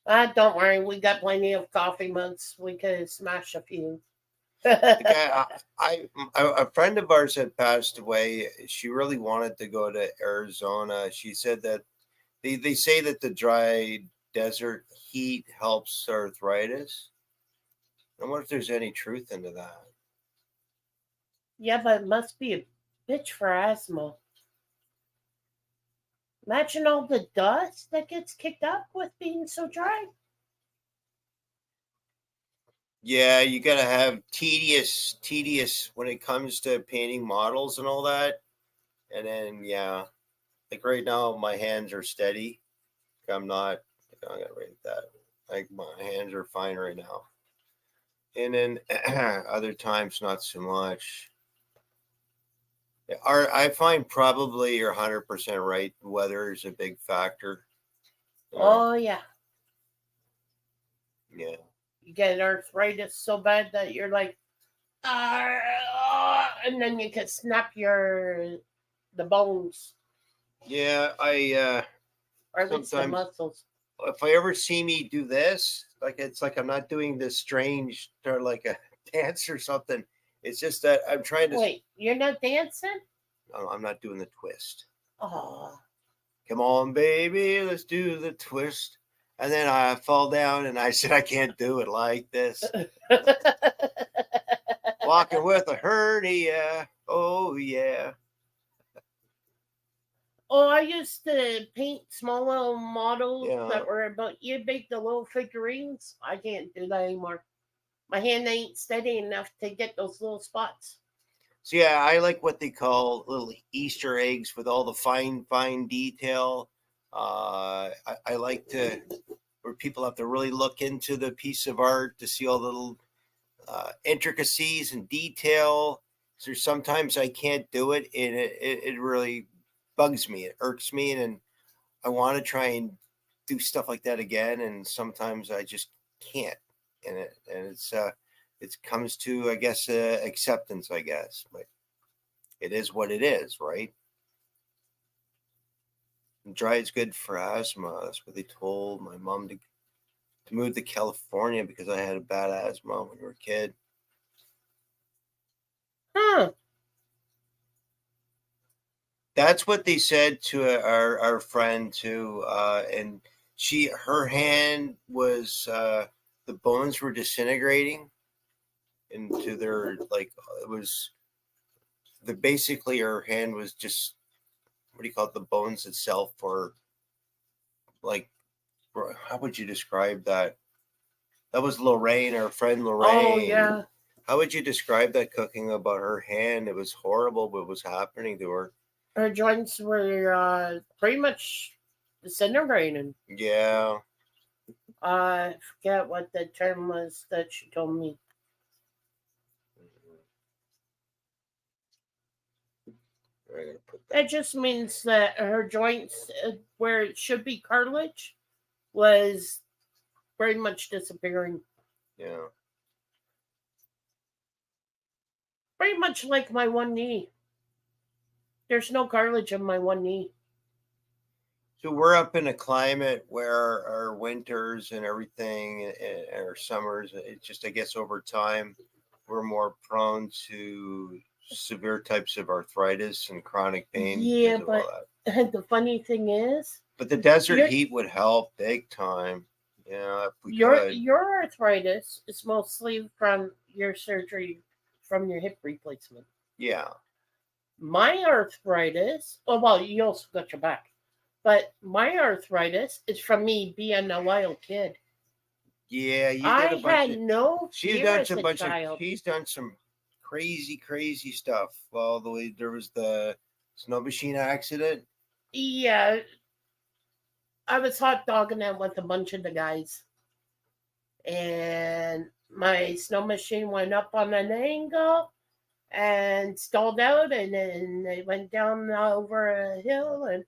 S1: Don't worry, we got plenty of coffee mugs. We could smash a few.
S2: A friend of ours had passed away. She really wanted to go to Arizona. She said that they say that the dry desert heat helps arthritis. I wonder if there's any truth into that.
S1: Yeah, but it must be a bitch for asthma. Imagine all the dust that gets kicked up with being so dry.
S2: Yeah, you gotta have tedious when it comes to painting models and all that. And then yeah, like right now my hands are steady. I'm not. I'm gonna rate that. Like my hands are fine right now. And then other times not so much. I find probably you're 100% right. Weather is a big factor.
S1: Oh, yeah.
S2: Yeah.
S1: You get arthritis so bad that you're like, and then you can snap the bones.
S2: Yeah,
S1: or at least the muscles.
S2: If I ever see me do this, like it's like I'm not doing this strange or like a dance or something. It's just that I'm trying to.
S1: Wait, you're not dancing?
S2: No, I'm not doing the twist.
S1: Oh.
S2: Come on, baby, let's do the twist. And then I fall down and I said, I can't do it like this. Walking with a hernia. Oh, yeah.
S1: Oh, I used to paint small little models that were about, you'd make the little figurines. I can't do that anymore. My hand ain't steady enough to get those little spots.
S2: So yeah, I like what they call little Easter eggs with all the fine detail. I like to, where people have to really look into the piece of art to see all the little intricacies and detail. So sometimes I can't do it, and it really bugs me. It irks me, and I want to try and do stuff like that again, and sometimes I just can't. And it comes to, I guess, acceptance, I guess, but it is what it is, right? And dry is good for asthma. That's what they told my mom to move to California because I had a bad asthma when we were a kid.
S1: Huh.
S2: That's what they said to our friend too, and her hand was the bones were disintegrating into their, like, it was basically her hand was just, what do you call it, the bones itself, or like, how would you describe that? That was Lorraine, our friend Lorraine.
S1: Oh, yeah.
S2: How would you describe that, cooking, about her hand? It was horrible what was happening to her.
S1: Her joints were pretty much disintegrating.
S2: Yeah.
S1: I forget what the term was that she told me. That just means that her joints, where it should be cartilage, was very much disappearing.
S2: Yeah.
S1: Pretty much like my one knee. There's no cartilage in my one knee.
S2: So we're up in a climate where our winters and everything, and our summers, it's just, I guess, over time, we're more prone to severe types of arthritis and chronic pain.
S1: Yeah, but the funny thing is,
S2: but the desert heat would help big time. Yeah, if we could.
S1: Your arthritis is mostly from your surgery, from your hip replacement.
S2: Yeah.
S1: My arthritis, well, you also got your back, but my arthritis is from me being a wild kid.
S2: Yeah, you did
S1: I had no fear as a child.
S2: He's done some crazy stuff. Well, the way there was the snow machine accident.
S1: Yeah, I was hot dogging it with a bunch of the guys, and my snow machine went up on an angle and stalled out, and then they went down over a hill and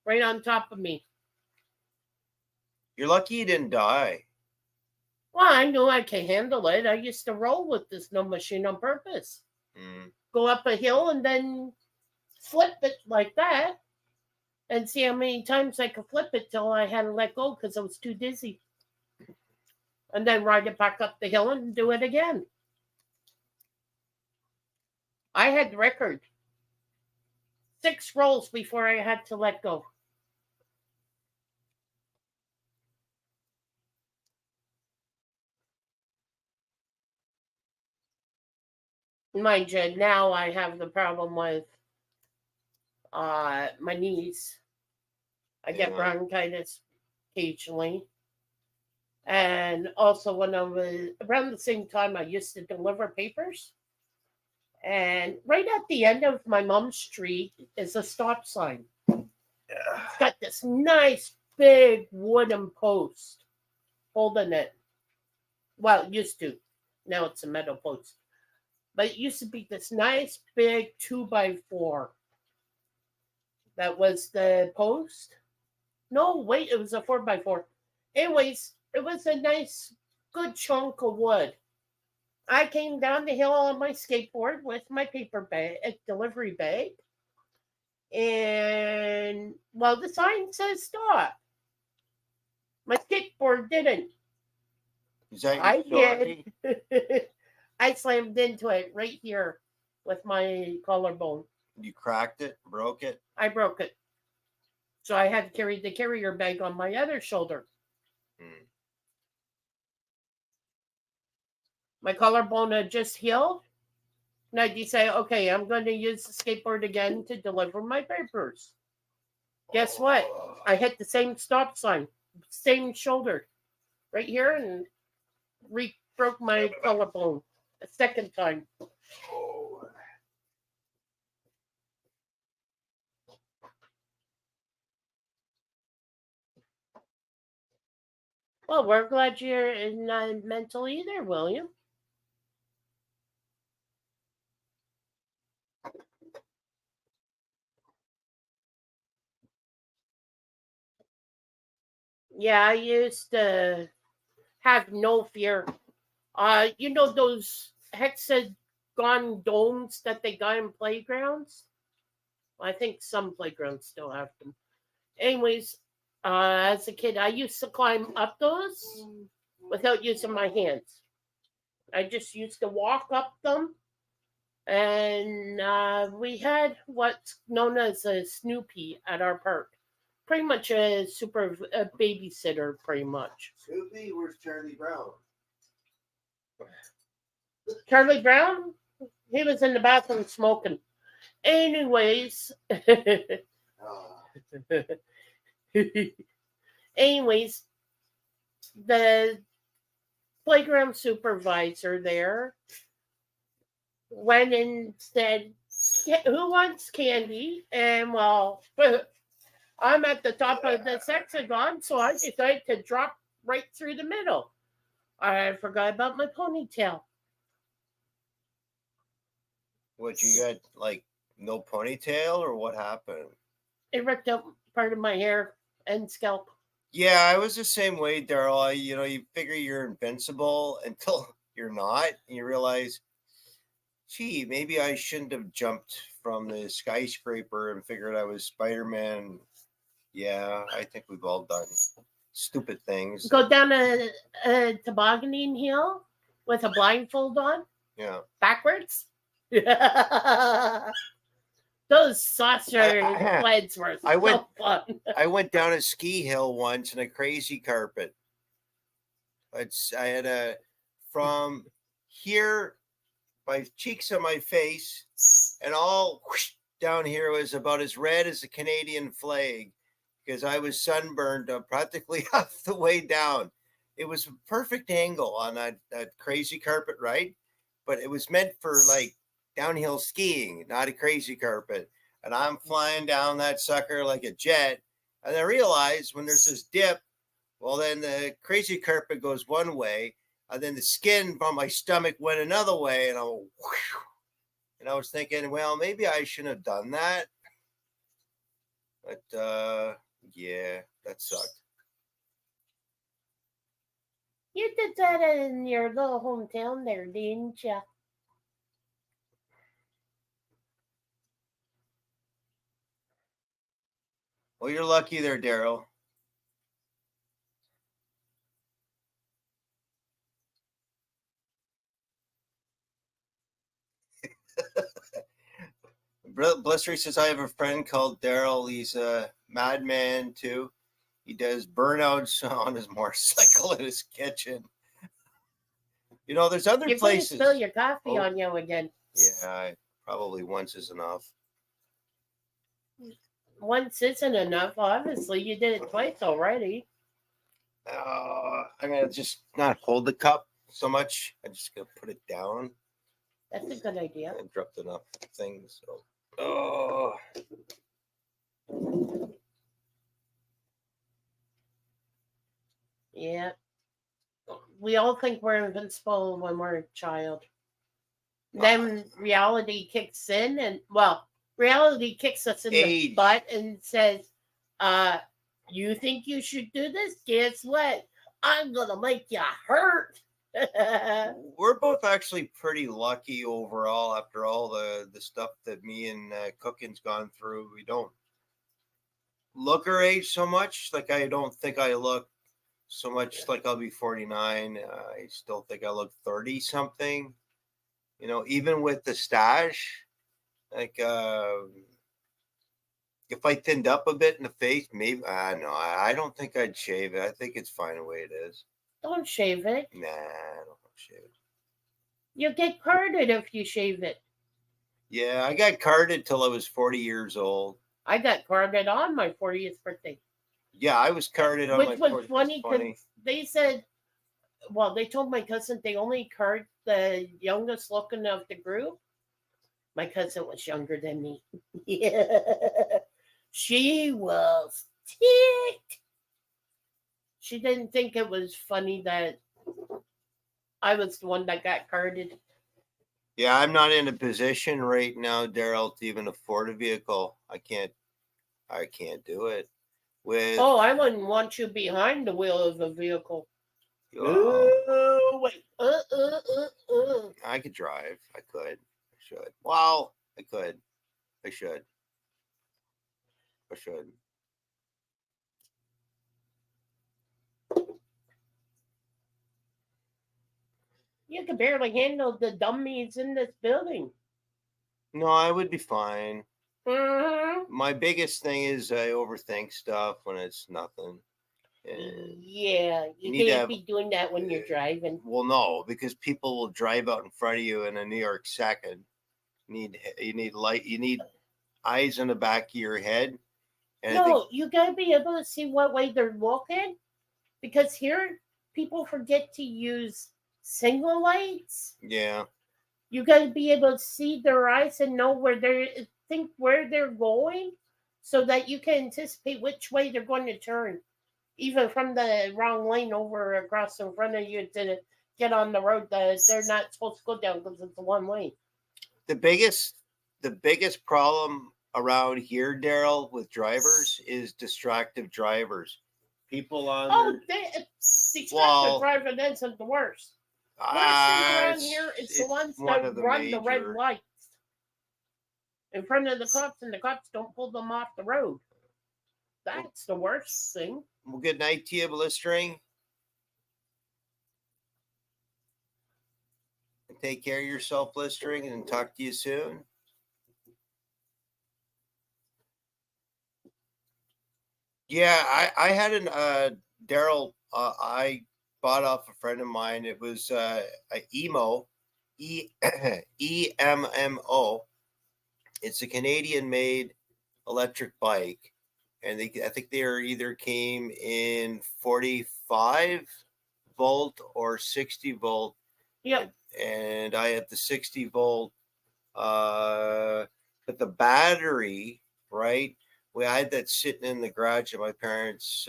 S1: right on top of me.
S2: You're lucky you didn't die.
S1: I knew I could handle it. I used to roll with the snow machine on purpose. Go up a hill and then flip it like that and see how many times I could flip it till I had to let go because I was too dizzy. And then ride it back up the hill and do it again. I had the record. 6 rolls before I had to let go. Mind you, now I have the problem with my knees. I get bronchitis occasionally. And also when I was around the same time I used to deliver papers. And right at the end of my mom's street is a stop sign. It's got this nice big wooden post holding it. Well, it used to. Now it's a metal post. But it used to be this nice big 2x4. That was the post. No, wait, it was a 4x4. Anyways, it was a nice, good chunk of wood. I came down the hill on my skateboard with my paper bag, a delivery bag. And, well, the sign says stop. My skateboard didn't.
S2: Is that
S1: I did. I slammed into it right here with my collarbone.
S2: You cracked it, broke it?
S1: I broke it. So I had to carry the carrier bag on my other shoulder. My collarbone had just healed. And I decided, okay, I'm going to use the skateboard again to deliver my papers. Guess what? I hit the same stop sign, same shoulder, right here, and broke my collarbone a second time. Well, we're glad you're not mental either, William. Yeah, I used to have no fear. You know those hexagon domes that they got in playgrounds? I think some playgrounds still have them. Anyways, as a kid, I used to climb up those without using my hands. I just used to walk up them. And we had what's known as a Snoopy at our park. Pretty much a babysitter, pretty much.
S2: Snoopy, where's Charlie Brown?
S1: Charlie Brown? He was in the bathroom smoking. Anyways. Anyways, the playground supervisor there went and said, who wants candy? And well, I'm at the top of the hexagon, so I decided to drop right through the middle. I forgot about my ponytail.
S2: What, you got like no ponytail or what happened?
S1: It ripped out part of my hair and scalp.
S2: Yeah, I was the same way, Daryl. You figure you're invincible until you're not, and you realize, gee, maybe I shouldn't have jumped from the skyscraper and figured I was Spider-Man. Yeah, I think we've all done stupid things.
S1: Go down a tobogganing hill with a blindfold on?
S2: Yeah.
S1: Backwards? Those saucer sleds were so fun.
S2: I went down a ski hill once in a crazy carpet. I had from here, my cheeks on my face, and all whoosh, down here was about as red as the Canadian flag because I was sunburned practically half the way down. It was a perfect angle on that crazy carpet, right? But it was meant for like downhill skiing, not a crazy carpet. And I'm flying down that sucker like a jet. And I realized when there's this dip, well, then the crazy carpet goes one way, and then the skin from my stomach went another way, and I was thinking, well, maybe I shouldn't have done that. But yeah, that sucked.
S1: You did that in your little hometown there, didn't you?
S2: Well, you're lucky there, Daryl. Blistery says, I have a friend called Daryl. He's a madman, too. He does burnouts on his motorcycle in his kitchen. You know, there's other
S1: You're
S2: places.
S1: You're going to spill your coffee on you again.
S2: Yeah, probably once is enough.
S1: Once isn't enough. Obviously, you did it twice already.
S2: I'm going to just not hold the cup so much. I'm just going to put it down.
S1: That's a good idea.
S2: I dropped enough things. So. Oh.
S1: Yeah. We all think we're invincible when we're a child. Then reality kicks in, and reality kicks us in the butt and says, you think you should do this? Guess what? I'm gonna make you hurt.
S2: We're both actually pretty lucky overall after all the stuff that me and Cooking's gone through. We don't look our age so much. Like, I don't think I look so much like I'll be 49. I still think I look 30 something. You know, even with the stash, like if I thinned up a bit in the face, maybe no, I don't think I'd shave it. I think it's fine the way it is.
S1: Don't shave it.
S2: Nah, I don't shave it.
S1: You'll get carded if you shave it.
S2: Yeah, I got carded till I was 40 years old.
S1: I got carded on my 40th birthday.
S2: Yeah, I was carded on my 40th. Which was
S1: funny because they said, well, they told my cousin they only card the youngest looking of the group. My cousin was younger than me. Yeah. She was ticked. She didn't think it was funny that I was the one that got carded.
S2: Yeah, I'm not in a position right now, Daryl, to even afford a vehicle. I can't do it.
S1: I wouldn't want you behind the wheel of a vehicle. Wait.
S2: I could drive. I could. I should. Well, I could. I should. I should.
S1: You could barely handle the dummies in this building.
S2: No, I would be fine.
S1: Mm-hmm.
S2: My biggest thing is I overthink stuff when it's nothing.
S1: Yeah, you can't be doing that when you're driving.
S2: Well, no, because people will drive out in front of you in a New York second. You need light. You need eyes in the back of your head.
S1: And you gotta be able to see what way they're looking, because here people forget to use single lights.
S2: Yeah.
S1: You gotta be able to see their eyes and know where they're going, so that you can anticipate which way they're going to turn, even from the wrong lane over across in front of you to get on the road that they're not supposed to go down because it's one lane.
S2: The biggest problem around here, Daryl, with drivers is distracted drivers. People on
S1: distracted driving isn't the worst. Worst thing around here is the ones that run the red lights in front of the cops, and the cops don't pull them off the road. That's the worst thing.
S2: Well, good night to you, Blistering. Take care of yourself, Blistering, and talk to you soon. Yeah, I had an Daryl. I bought off a friend of mine. It was a EMO, EMMO. It's a Canadian-made electric bike, and I think they either came in 45 volt or 60 volt.
S1: Yep.
S2: And I had the 60 volt, but the battery, right? I had that sitting in the garage of my parents'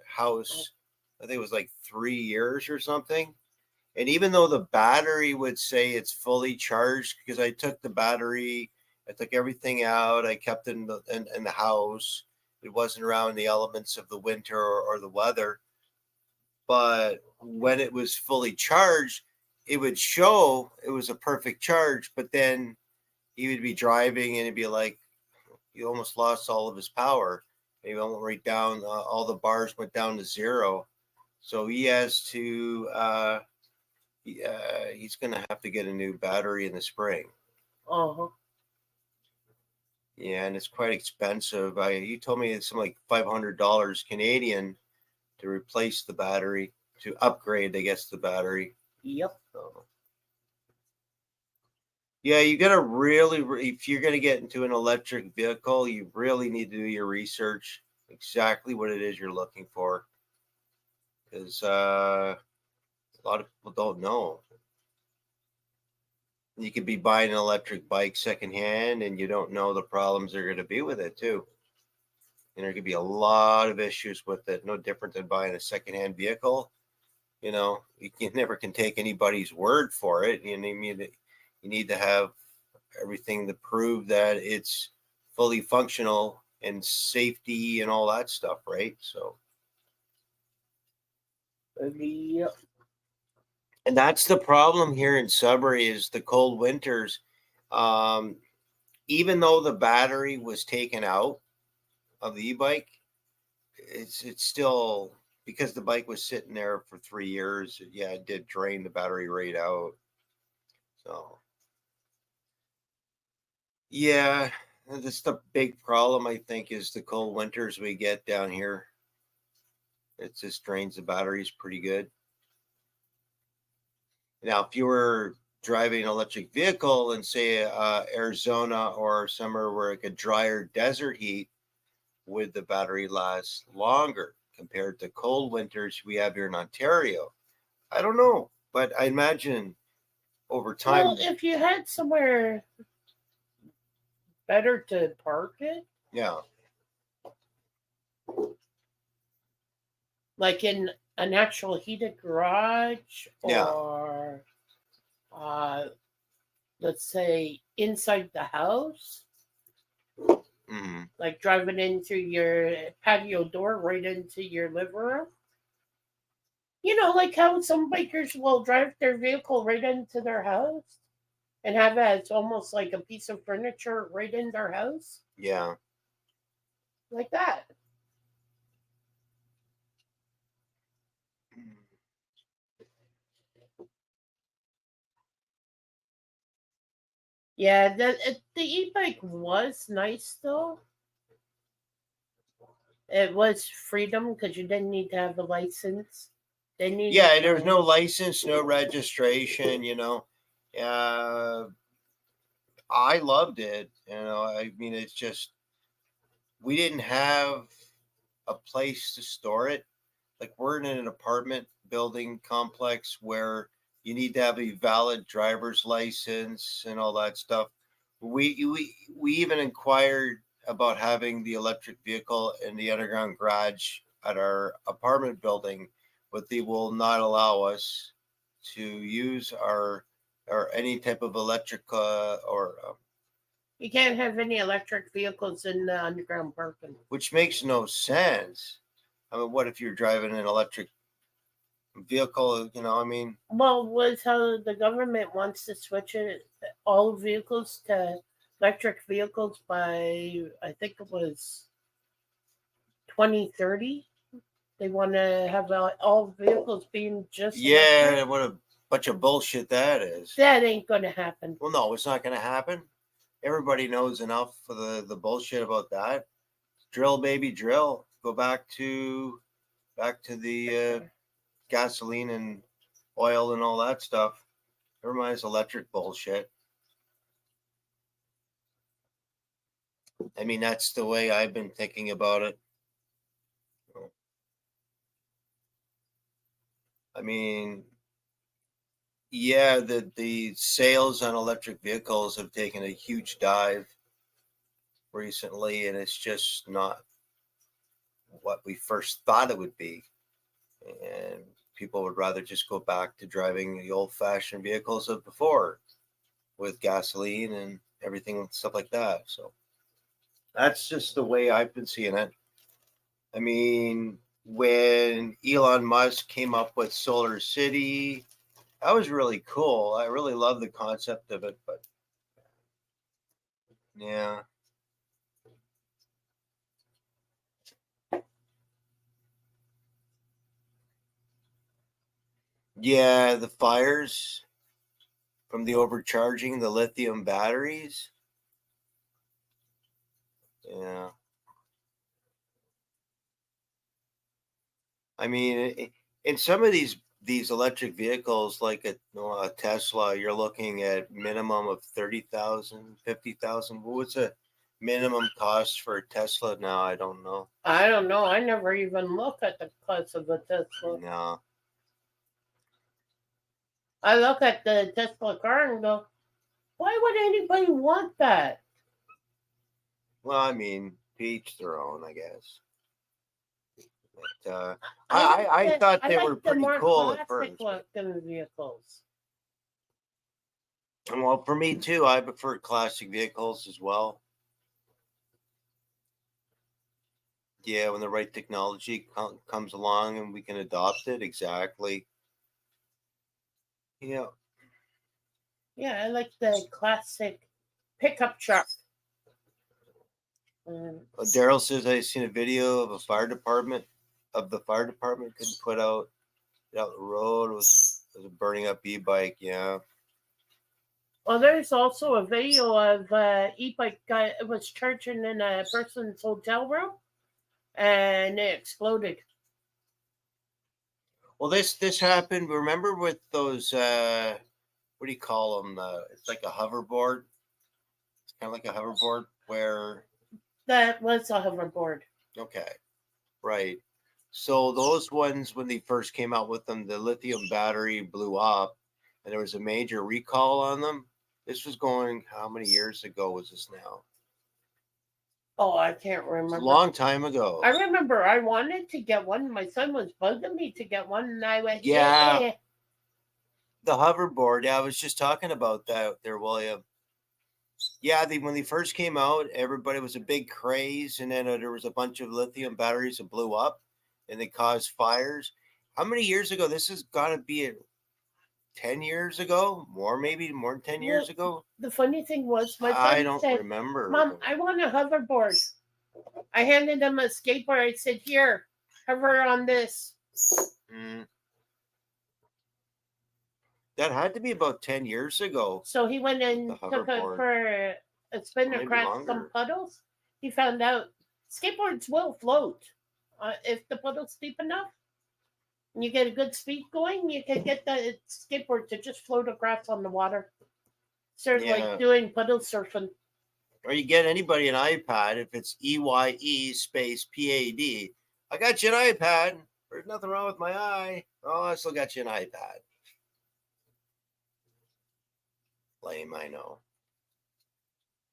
S2: house. I think it was like 3 years or something. And even though the battery would say it's fully charged, because I took the battery, I took everything out, I kept it in the house. It wasn't around the elements of the winter or the weather. But when it was fully charged, it would show it was a perfect charge, but then he would be driving and it'd be like he almost lost all of his power. He went right down, all the bars went down to zero. So he has to, he's going to have to get a new battery in the spring.
S1: Uh-huh.
S2: Yeah, and it's quite expensive. You told me it's something like $500 Canadian to replace the battery, to upgrade, I guess, the battery.
S1: Yep.
S2: So, yeah, you got to really, if you're going to get into an electric vehicle, you really need to do your research, exactly what it is you're looking for. Because a lot of people don't know. You could be buying an electric bike secondhand and you don't know the problems that are going to be with it, too. And there could be a lot of issues with it, no different than buying a secondhand vehicle. You know, you never can take anybody's word for it. You need to have everything to prove that it's fully functional and safety and all that stuff, right? So,
S1: Yep.
S2: and that's the problem here in Sudbury is the cold winters. Even though the battery was taken out of the e-bike, it's still, because the bike was sitting there for 3 years. Yeah, it did drain the battery right out. So yeah, that's the big problem, I think, is the cold winters we get down here. It just drains the batteries pretty good. Now, if you were driving an electric vehicle in, say, Arizona or somewhere where it could drier desert heat, would the battery last longer compared to cold winters we have here in Ontario? I don't know, but I imagine over time.
S1: Well, if you had somewhere better to park it,
S2: Yeah,
S1: like in an actual heated garage,
S2: yeah,
S1: or let's say inside the house,
S2: hmm,
S1: like driving into your patio door right into your living room. You know, like how some bikers will drive their vehicle right into their house and have it as almost like a piece of furniture right in their house,
S2: yeah.
S1: like that. Yeah, the e-bike was nice though. It was freedom because you didn't need to have a license. They needed
S2: Yeah, there was
S1: to.
S2: no license, no registration, I loved it. I mean, it's just, we didn't have a place to store it. Like, we're in an apartment building complex where you need to have a valid driver's license and all that stuff. We even inquired about having the electric vehicle in the underground garage at our apartment building, but they will not allow us to use our or any type of electric or
S1: You can't have any electric vehicles in the underground parking.
S2: which makes no sense. I mean, what if you're driving an electric vehicle? I mean,
S1: Well, was how the government wants to switch it all vehicles to electric vehicles by, I think it was 2030. They want to have all vehicles being just
S2: yeah,
S1: electric.
S2: what a bunch of bullshit that is.
S1: That ain't going to happen.
S2: Well, no, it's not going to happen. Everybody knows enough for the bullshit about that. Drill, baby, drill. Go back to the gasoline and oil and all that stuff. Never mind this electric bullshit. I mean, that's the way I've been thinking about it. I mean, yeah, the sales on electric vehicles have taken a huge dive recently, and it's just not what we first thought it would be. And people would rather just go back to driving the old-fashioned vehicles of before with gasoline and everything, stuff like that. So that's just the way I've been seeing it. I mean, when Elon Musk came up with Solar City. That was really cool. I really love the concept of it, but yeah. Yeah, the fires from the overcharging the lithium batteries. Yeah. I mean, in some of these electric vehicles, like a Tesla, you're looking at minimum of 30,000, 50,000. What's a minimum cost for a Tesla now? I don't know.
S1: I don't know. I never even look at the cost of a Tesla.
S2: No.
S1: I look at the Tesla car and go, why would anybody want that?
S2: Well, I mean, to each their own, I guess. But I thought they were
S1: like the
S2: pretty
S1: more
S2: cool at
S1: classic
S2: first. But,
S1: looking vehicles.
S2: well, for me too, I prefer classic vehicles as well. Yeah, when the right technology comes along and we can adopt it, exactly. Yeah.
S1: Yeah, I like the classic pickup truck.
S2: Daryl says I seen a video of the fire department couldn't put out the road was a burning up e-bike. Yeah.
S1: Well, there's also a video of e-bike guy was charging in a person's hotel room, and it exploded.
S2: Well, this happened. Remember with those what do you call them? It's like a hoverboard. It's kind of like a hoverboard where.
S1: That was a hoverboard.
S2: Okay, right. So those ones, when they first came out with them, the lithium battery blew up, and there was a major recall on them. This was going, how many years ago was this now?
S1: Oh, I can't remember.
S2: It's a long time ago.
S1: I remember I wanted to get one. My son was bugging me to get one, and I went,
S2: Yeah.
S1: eh.
S2: The hoverboard. Yeah, I was just talking about that there, William. Yeah, when they first came out, everybody was a big craze, and then there was a bunch of lithium batteries that blew up, and they caused fires. How many years ago? This has got to be 10 years ago, maybe more than 10 years ago.
S1: The funny thing was, my son
S2: I don't
S1: said,
S2: remember.
S1: Mom, I want a hoverboard. I handed him a skateboard. I said, here, hover on this.
S2: That had to be about 10 years ago.
S1: So he went and took it for a spin across some puddles. He found out skateboards will float if the puddle's deep enough. And you get a good speed going, you can get the skateboard to just float across on the water. Sort of like doing puddle surfing.
S2: Or you get anybody an iPad if it's EYE space PAD. I got you an iPad. There's nothing wrong with my eye. Oh, I still got you an iPad. Lame, I know.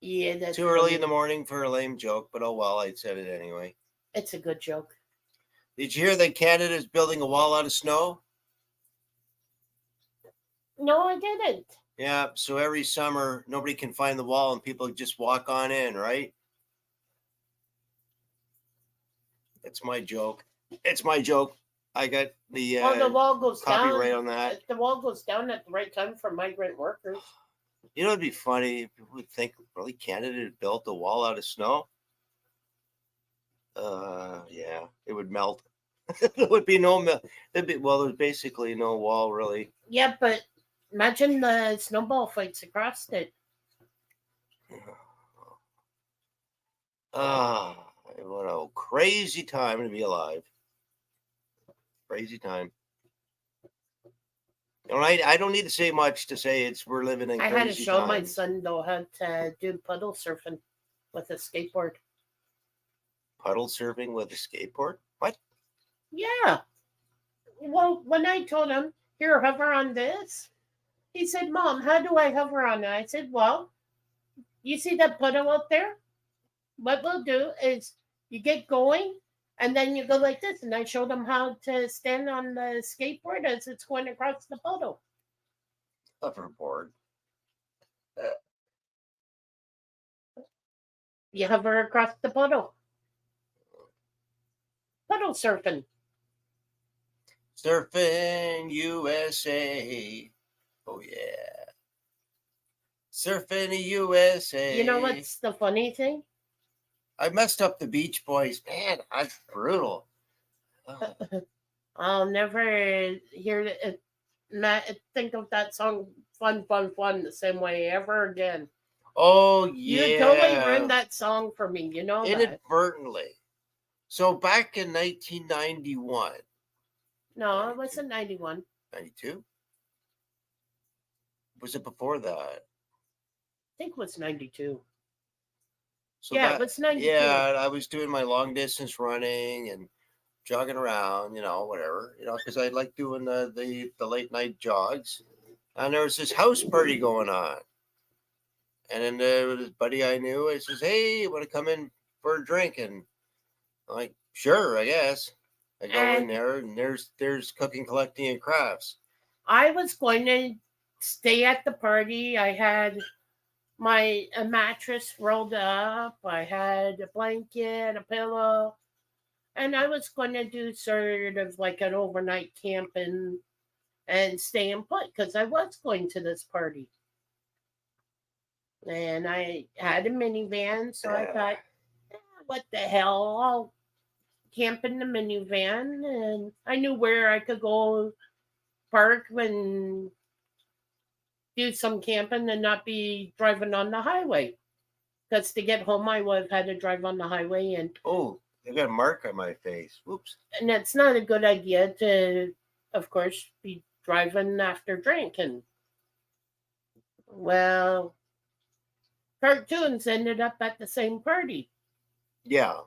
S1: Yeah, that's
S2: too early in the morning for a lame joke, but oh well, I said it anyway.
S1: It's a good joke.
S2: Did you hear that Canada is building a wall out of snow?
S1: No, I didn't.
S2: Yeah, so every summer nobody can find the wall and people just walk on in, right? That's my joke. It's my joke. I got the
S1: wall goes
S2: copyright
S1: down
S2: on that.
S1: The wall goes down at the right time for migrant workers.
S2: You know, it'd be funny. People would think, really, Canada had built a wall out of snow? Yeah, it would melt. There would be no melt. There's basically no wall, really.
S1: Yeah, but imagine the snowball fights across it.
S2: What a crazy time to be alive. Crazy time. And I don't need to say much to say we're living in crazy times. I had to show my
S1: son, though, how to do puddle surfing with a skateboard.
S2: Puddle surfing with a skateboard? What?
S1: Yeah. Well, when I told him, here, hover on this, he said, Mom, how do I hover on it? I said, well, you see that puddle out there? What we'll do is you get going, and then you go like this. And I showed him how to stand on the skateboard as it's going across the puddle.
S2: Hoverboard.
S1: You hover across the puddle. Puddle surfing.
S2: Surfing USA. Oh yeah. Surfing the USA.
S1: You know what's the funny thing?
S2: I messed up the Beach Boys. Man, that's brutal. Oh.
S1: I'll never hear it. Not think of that song "Fun, Fun, Fun" the same way ever again.
S2: Oh
S1: You totally
S2: yeah.
S1: ruined that song for me. You know that.
S2: Inadvertently. So back in 1991.
S1: No, it wasn't 91.
S2: 92? Was it before that?
S1: I think it was 92.
S2: So
S1: Yeah,
S2: that,
S1: it was 92.
S2: yeah, I was doing my long distance running and jogging around, whatever, because I like doing the late night jogs. And there was this house party going on. And then there was this buddy I knew. I says, "Hey, you want to come in for a drink?" And I'm like, "Sure, I guess." I go in
S1: And
S2: there, and there's cooking, collecting, and crafts.
S1: I was going to stay at the party. I had a mattress rolled up. I had a blanket, a pillow, and I was going to do sort of like an overnight camp and stay and put because I was going to this party. And I had a minivan, so I thought, what the hell? I'll camp in the minivan, and I knew where I could go park and do some camping and not be driving on the highway. Because to get home, I would have had to drive on the highway,
S2: Oh, I got a mark on my face. Whoops.
S1: and it's not a good idea to, of course, be driving after drinking. Well, cartoons ended up at the same party.
S2: Yeah.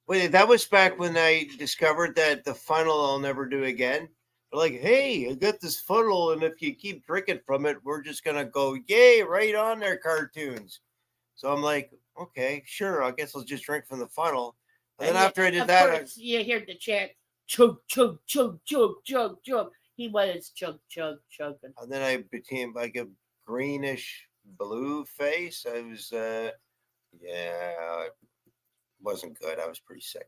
S2: Wait, that was back when I discovered that the funnel I'll never do again. They're like, "Hey, I got this funnel, and if you keep drinking from it, we're just gonna go, yay, right on there, cartoons." So I'm like, okay, sure, I guess I'll just drink from the funnel. And then after I did that,
S1: course, you hear the chant, chug, chug, chug, chug, chug, chug. He was chug, chug, chugging.
S2: and then I became like a greenish blue face. I was, yeah, it wasn't good. I was pretty sick.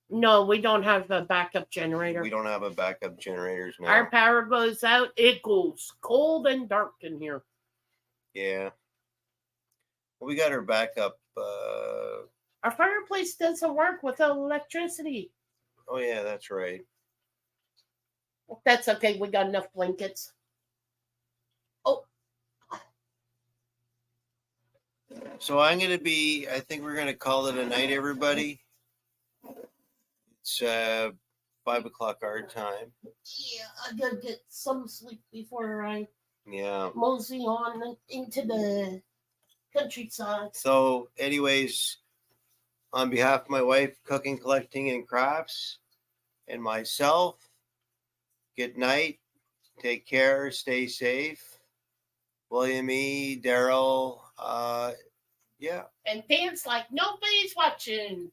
S1: No, we don't have a backup generator.
S2: We don't have a backup generators now.
S1: Our power goes out. It goes cold and dark in here.
S2: Yeah. We got our backup.
S1: Our fireplace doesn't work without electricity.
S2: Oh yeah, that's right.
S1: That's okay. We got enough blankets. Oh.
S2: So I think we're gonna call it a night, everybody. It's 5:00 our time.
S1: Yeah, I gotta get some sleep before I mosey on into the countryside.
S2: So, anyways, on behalf of my wife, Cooking, Collecting, and Crafts, and myself, good night. Take care. Stay safe. William E. Daryl. Yeah.
S1: And dance like nobody's watching.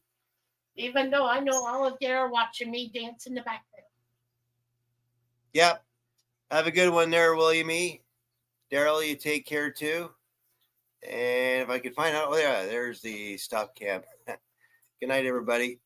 S1: Even though I know all of you are watching me dance in the background.
S2: Yep. Have a good one there, William E. Daryl, you take care too. And if I could find out, oh yeah, there's the stop cam. Good night, everybody.